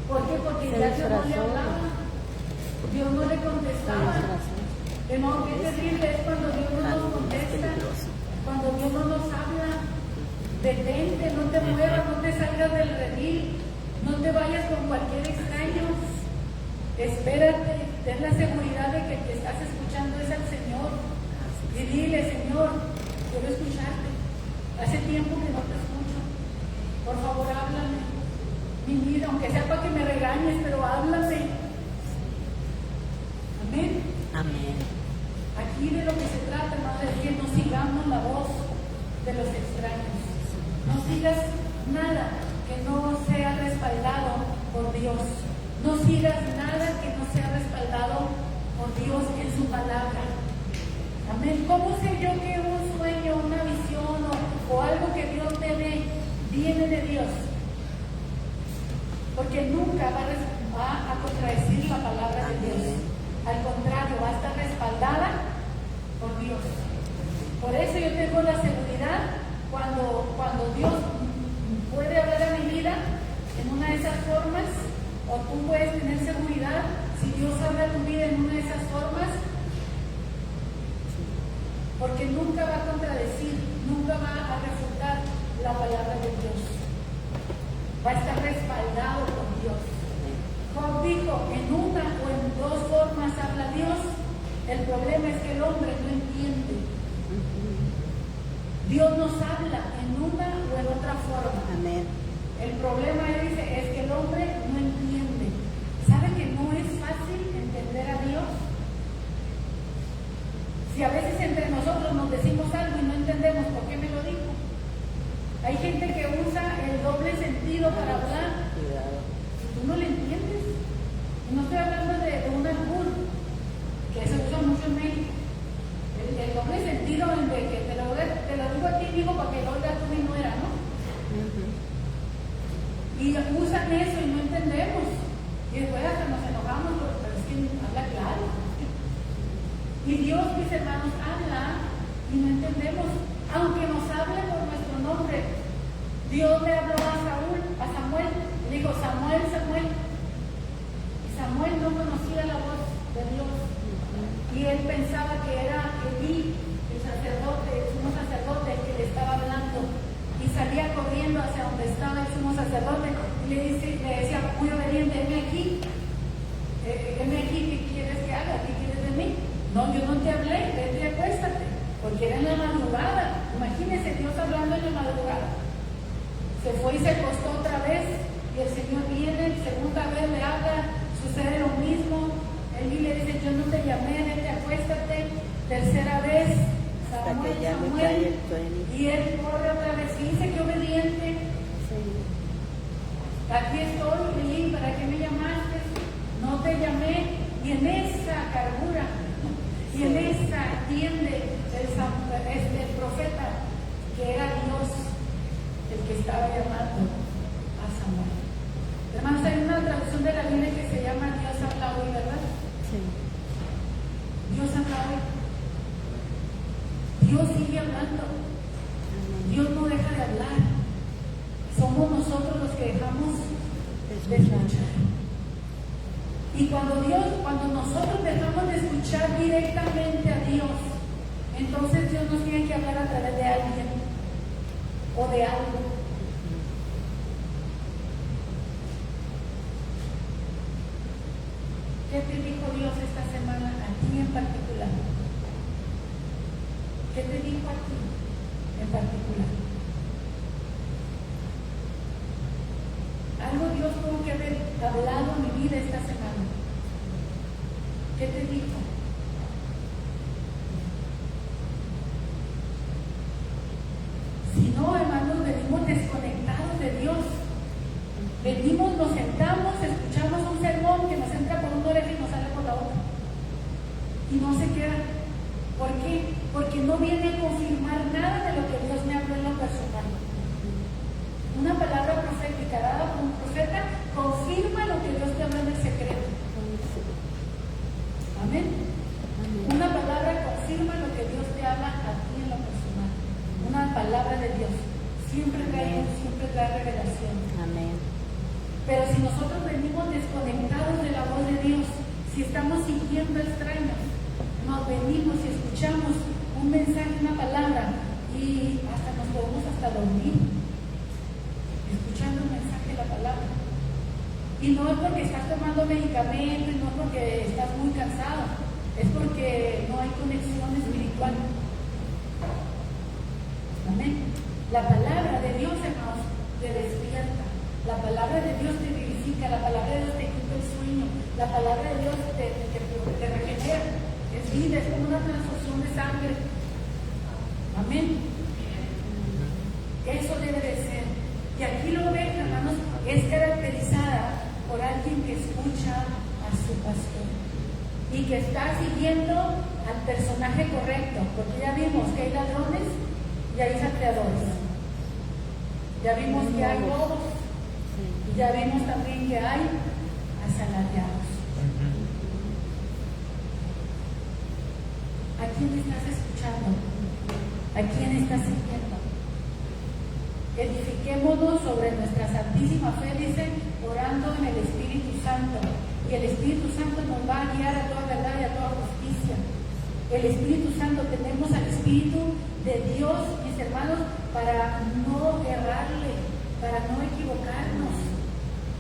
¿Por qué? Porque Se ya Dios no le disfrazó. hablaba. Dios no le contestaba. No, qué terrible es cuando Dios no nos contesta, cuando Dios no nos habla. Detente, no te muevas, no te salgas del redil, no te vayas con cualquier extraño. Espérate, ten la seguridad de que el que estás escuchando es al Señor. Y dile, Señor, quiero escucharte. Hace tiempo que no te escucho. Por favor, háblame. Mi vida, aunque sea para que me regañes, pero háblame. Amén. Amén. Aquí de lo que se trata, hermano, es que no sigamos la voz de los extraños. No sigas nada que no sea respaldado por Dios. No sigas nada que no sea respaldado por Dios en su palabra. Amén. ¿Cómo sé yo que un sueño, una visión o algo que Dios me dé viene de Dios? Porque nunca va a contradecir la palabra de Dios. Al contrario, va a estar respaldada por Dios. Por eso yo tengo la seguridad cuando Dios puede hablar a mi vida en una de esas formas, o tú puedes tener seguridad si Dios habla a tu vida en una de esas formas, porque nunca va a contradecir, nunca va a refutar la palabra de Dios. Va a estar respaldado por Dios. Job dijo, en una o en dos formas habla Dios. El problema es que el hombre no entiende. Dios nos habla en una o en otra forma. Amén. El problema, él dice, es que el hombre no entiende. ¿Sabe que no es fácil Si a veces entre nosotros nos decimos algo y no entendemos por qué me lo dijo. Hay gente que usa el doble sentido para hablar. Cuidado. Tú no le entiendes. Y no estoy hablando de un albur, que se usa mucho en México. El doble sentido en de que te lo digo a ti, hijo, para que lo oiga tú mi nuera, ¿no? Y usan eso y no entendemos. Y después hasta nos enojamos, pero es que habla claro. Y Dios, mis hermanos, habla y no entendemos. Aunque nos hable por nuestro nombre. Dios le habló a Samuel, le dijo, Samuel, Samuel. Y Samuel no conocía la voz de Dios. Y él pensaba que era Elí, el sacerdote, el sumo sacerdote, el que le estaba hablando. Y salía corriendo hacia donde estaba el sumo sacerdote y le decía muy obediente, heme aquí, ¿qué quieres que haga? ¿Qué quieres de mí? No, yo no te hablé, vete y acuéstate, porque era en la madrugada. Imagínense Dios hablando en la madrugada. Se fue y se acostó otra vez y el Señor viene, segunda vez le habla, sucede lo mismo. Él le dice, yo no te llamé, vete, acuéstate. Tercera vez, Hasta Samuel, que ya me Samuel, cae el sueño. y él corre otra vez y dice que obediente. Sí. Aquí estoy, Elí, ¿para qué me llamaste? No te llamé. Y en esa cargura, y en esa entiende el profeta que era Dios el que estaba llamando a Samuel. Hermanos, hay una traducción de la Biblia que se llama Dios habla hoy, ¿verdad? Sí. Dios habla hoy. Dios sigue hablando. Dios no deja de hablar. Somos nosotros los que dejamos de escuchar. Y cuando nosotros dejamos de escuchar directamente a Dios, entonces Dios nos tiene que hablar a través de alguien o de algo. ¿Qué te dijo Dios esta semana a ti en particular? ¿Qué te dijo a ti en particular? Algo Dios tuvo que haber hablado en mi vida esta semana. ¿Qué te dijo? Si no, hermanos, venimos desconectados de Dios. Venimos, nos sentamos, escuchamos un sermón que nos entra por una oreja y nos sale por la otra. Y no se queda. ¿Por qué? Porque no viene a confirmar nada de lo que Dios me habló en lo personal. Una palabra profética dada por un profeta confirma lo que Dios te habló en el secreto. Amén. Una palabra confirma lo que Dios te habla a ti en lo personal. Una palabra de Dios siempre trae revelación. Amén. Pero si nosotros venimos desconectados de la voz de Dios, si estamos siguiendo extraños, nos venimos y escuchamos un mensaje, una palabra, y hasta nos podemos hasta dormir, escuchando un mensaje de la palabra. Y no es porque estás tomando medicamentos, no es porque estás muy cansado, es porque no hay conexión espiritual. Amén. La palabra de Dios, hermanos, te despierta. La palabra de Dios te vivifica, la palabra de Dios te quita el sueño, la palabra de Dios te regenera, es vida, es como una transfusión de sangre. Amén. Eso debe de ser. Y aquí lo ven, hermanos, es caracterizada por alguien que escucha a su pastor y que está siguiendo al personaje correcto, porque ya vimos que hay ladrones y hay saqueadores. Ya vimos que hay lobos. Y ya vimos también que hay asalariados. ¿A quién estás escuchando? ¿A quién estás siguiendo? Edifiquémonos sobre nuestra santísima fe, dice, orando en el Espíritu Santo. Y el Espíritu Santo nos va a guiar a toda verdad y a toda justicia. El Espíritu Santo, tenemos al Espíritu de Dios, mis hermanos, para no errarle, para no equivocarnos.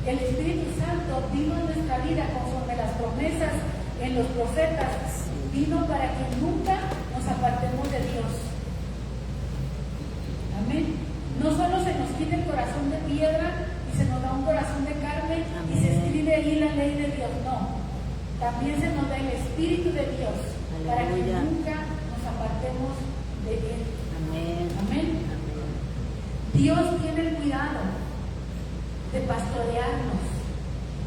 El Espíritu Santo vino en nuestra vida conforme las promesas en los profetas, vino para que nunca nos apartemos de Dios. Amén. No solo se nos quita el corazón de piedra y se nos da un corazón de carne. Amén. Y se escribe ahí la ley de Dios, no. También se nos da el Espíritu de Dios. Aleluya. Para que nunca nos llamado de pastorearnos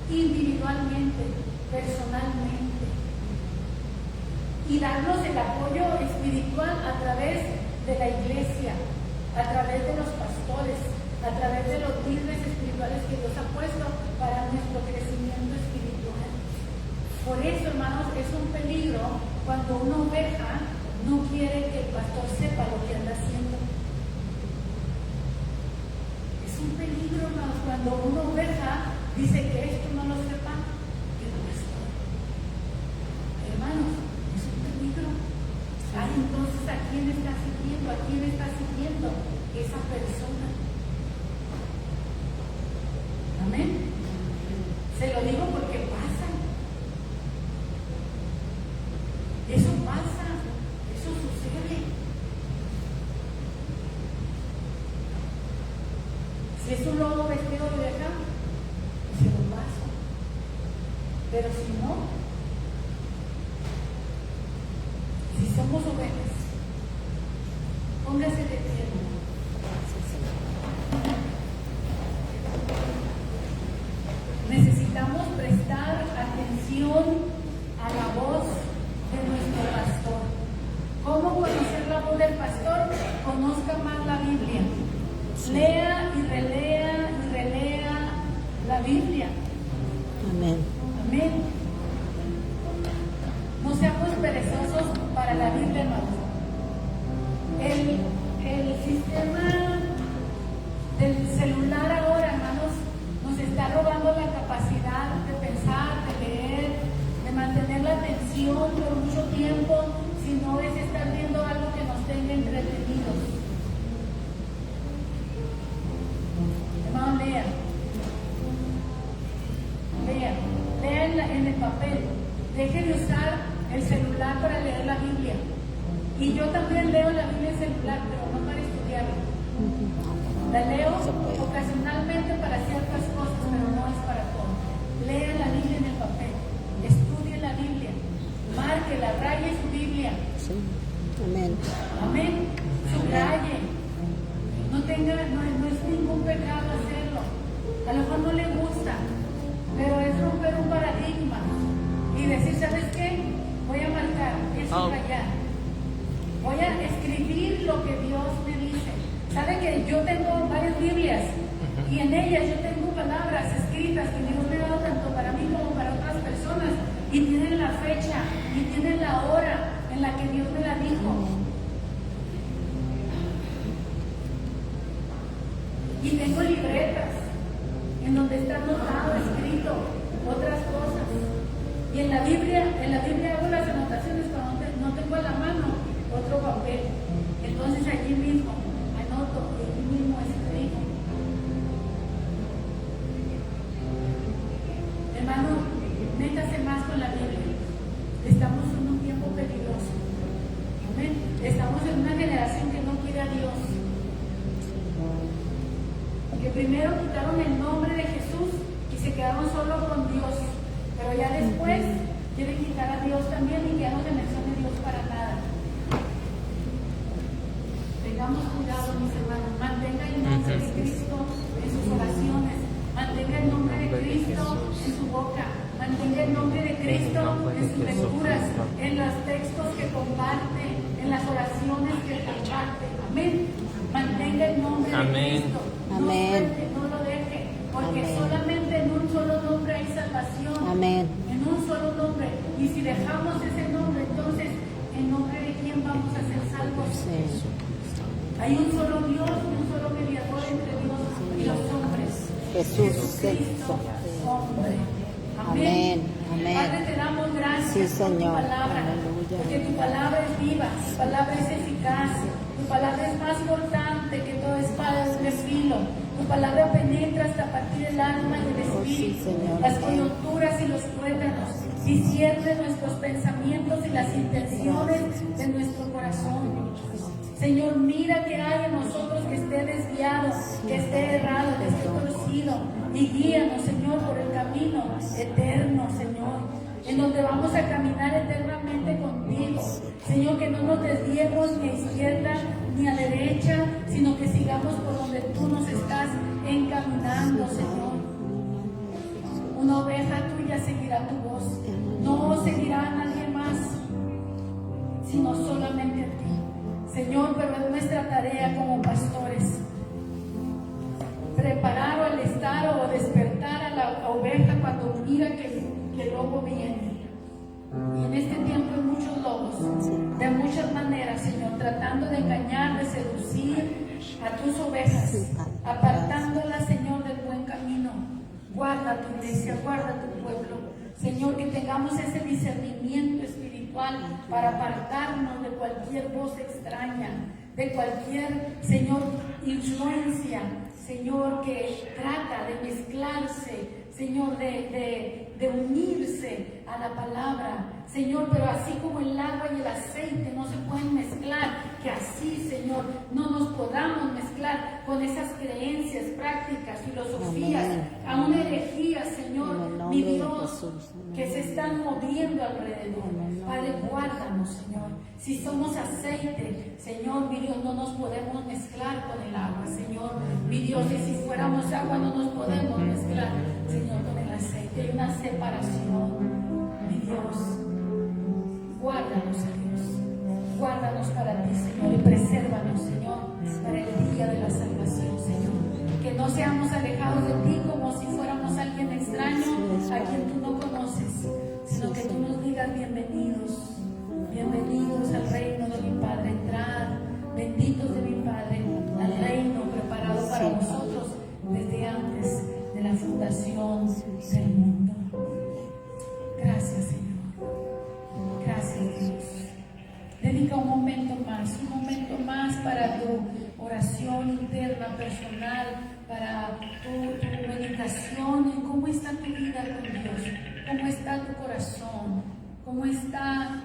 individualmente, personalmente, y darnos el apoyo espiritual a través de la iglesia, a través de los pastores, a través de los líderes espirituales que Dios ha puesto para nuestro crecimiento espiritual. Por eso, hermanos, es un peligro cuando una oveja no quiere que el pastor sepa lo que anda haciendo. Es un peligro, hermanos, cuando una oveja dice que esto no lo sepa el pastor. Hermanos, es un peligro. Ah, entonces, ¿a quién está siguiendo? ¿A quién está siguiendo esa persona? Amén. Se lo digo porque pasa. Eso pasa. Eso sucede. Si es un lobo vestido de oveja, se lo paso. Pero si no, si somos ovejas, póngase de pie. Necesitamos prestar atención a la voz de nuestro pastor. ¿Cómo conocer la voz del pastor? Conozca más la Biblia. Lea y relea la Biblia. Amén. Amén. No seamos perezosos para la Biblia, hermanos. El sistema del celular ahora, hermanos, nos está robando la capacidad de pensar, de leer, de mantener la atención por mucho tiempo, si no es estar viendo algo que nos tenga entretenidos. Hermano, lea en el papel. Deje de usar el celular para leer la Biblia. Y yo también leo la Biblia en celular, pero no para estudiarla. La leo ocasionalmente para ciertas cosas, pero no es para todo. Lea la Biblia en el papel. Estudie la Biblia. Márquela, raye su Biblia. Sí. Amén. Amén. Subraye. No es ningún pecado hacerlo. A lo mejor no le gusta, pero es romper un paradigma y decir, ¿sabes qué? Voy a marcar, es subrayar. Voy a escribir lo que Dios me dice. ¿Sabe que yo tengo varias Biblias? Y en ellas yo tengo palabras escritas que Dios me ha dado tanto para mí como para otras personas. Y tienen la fecha y tienen la hora en la que Dios me la dijo. Y tengo libretas en donde está anotado, escrito, otras cosas. Y en la Biblia hago las anotaciones cuando no tengo a la mano otro papel. Entonces allí mismo anoto y allí mismo escribo. Hermano, métase más con la Biblia. Estamos en un tiempo peligroso. Amén. Estamos en una generación que no quiere a Dios. Que primero quitaron el nombre de Jesús y se quedaron solo con Dios, pero ya después quieren quitar a Dios también y ya no se mencione Dios para nada. Tengamos cuidado, mis hermanos. Mantenga el nombre de Cristo en sus oraciones, mantenga el nombre de Cristo en su boca, mantenga el nombre de Cristo en sus lecturas, en los textos que comparte, en las oraciones que comparte. Amén. Mantenga el nombre de Cristo. Amén. No lo deje, porque Amén. solamente en un solo nombre hay salvación. Amén. En un solo nombre. Y si dejamos ese nombre, entonces, ¿en nombre de quién vamos a ser salvos? Sí. Hay un solo Dios y un solo mediador entre Dios y los hombres. Jesús Jesucristo, hombre. Amén. Amén. Padre, te damos gracias Sí, por tu Señor. palabra, Aleluya. porque tu palabra es viva, tu palabra es eficaz, tu palabra es más cortante que toda espada de doble filo, tu palabra penetra hasta partir el alma y el espíritu, sí, Señor. las coyunturas y los tuétanos, discierne nuestros pensamientos y las intenciones de nuestro corazón. Señor, mira que hay en nosotros que esté desviado, que esté errado, que esté torcido, y guíanos, Señor, por el camino eterno, Señor, en donde vamos a caminar eternamente contigo. Señor, que no nos desviemos ni a izquierda ni ni a derecha, sino que sigamos por donde tú nos estás encaminando, Señor. Una oveja tuya seguirá tu voz, no seguirá a nadie más, sino solamente a ti, Señor. Pero es nuestra tarea como pastores preparar o alistar o despertar a la oveja cuando mira que el lobo viene. Y en este tiempo hay muchos lobos, de muchas maneras, Señor, tratando de engañar, de seducir a tus ovejas, apartándolas, Señor, del buen camino. Guarda tu iglesia, guarda tu pueblo, Señor, que tengamos ese discernimiento espiritual para apartarnos de cualquier voz extraña, de cualquier, Señor, influencia, Señor, que trata de mezclarse, Señor, de unirse a la palabra, Señor. Pero así como el agua y el aceite no se pueden mezclar, que así, Señor, no nos podamos mezclar con esas creencias, prácticas, filosofías, aún herejías, Señor, mi Dios, que se están moviendo alrededor. Padre, guárdanos, Señor. Si somos aceite, Señor, mi Dios, no nos podemos mezclar con el agua, Señor, mi Dios. Y si fuéramos agua, no nos podemos mezclar, Señor, con el aceite. Hay una separación, mi Dios. Guárdanos, Dios. Guárdanos para ti, Señor, y presérvanos, Señor, para el día de la salvación, Señor. Que no seamos alejados de ti como si fuéramos alguien extraño a quien tú no conoces, sino que tú nos digas bienvenidos. Bienvenidos al reino de mi Padre. Entrad, benditos de mi Padre, al reino preparado para vosotros desde antes de la fundación del mundo. Gracias, Señor. Gracias, Dios. Dedica un momento más para tu oración interna, personal, para tu meditación en cómo está tu vida con Dios, cómo está tu corazón, cómo están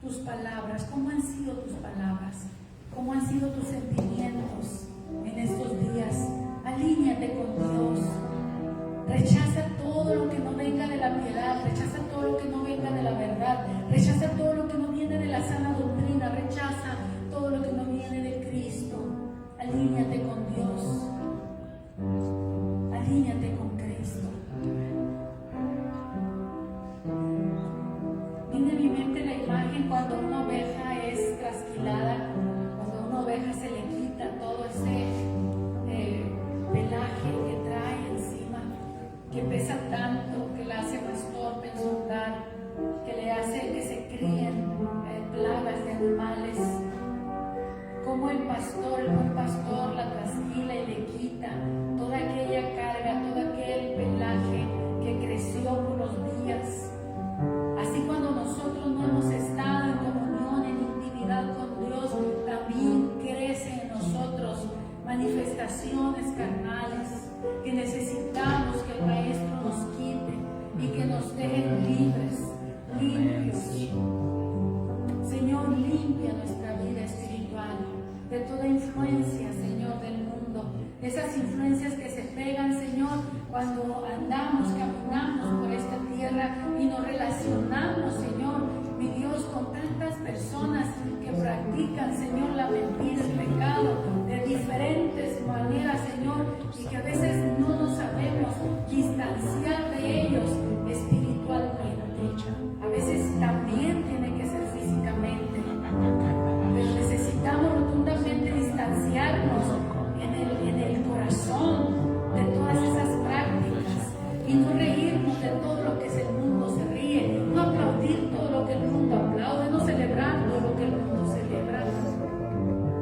tus palabras, cómo han sido tus palabras, cómo han sido tus sentimientos en estos días. Alíñate con Dios. Rechaza todo lo que no venga de la piedad, rechaza todo lo que no venga de la verdad, rechaza todo lo que no viene de la sana doctrina, rechaza todo lo que no viene de Cristo. Alíñate con Dios, alíñate con Cristo. Viene a mi mente la imagen cuando una oveja es trasquilada, cuando a una oveja se le quita todo ese pelaje que trae encima, que pesa tanto, que la hace más torpe en su hogar, que le hace que se críen plagas de animales. Como el buen pastor la trasquila y le quita toda aquella carga, todo aquel pelaje que creció por los días. Así cuando nosotros no hemos estado en comunión, en intimidad con Dios, también crecen en nosotros manifestaciones carnales que necesitamos que el Maestro nos quite y que nos dejen libres, limpios. Señor, limpia nuestra vida espiritual de toda influencia, Señor, del mundo, de esas influencias que se pegan, Señor, cuando andamos, caminamos por esta tierra y nos relacionamos, Señor, mi Dios, con tantas personas que practican, Señor, la mentira, el pecado, de diferentes maneras, Señor, y que a veces no nos sabemos distanciar de ellos espiritualmente. A veces también tiene que ser físicamente, pero necesitamos rotundamente distanciarnos en el corazón de todas esas prácticas y no reírnos de todo lo que el mundo se ríe, no aplaudir todo lo que el mundo aplaude, no celebrar todo lo que el mundo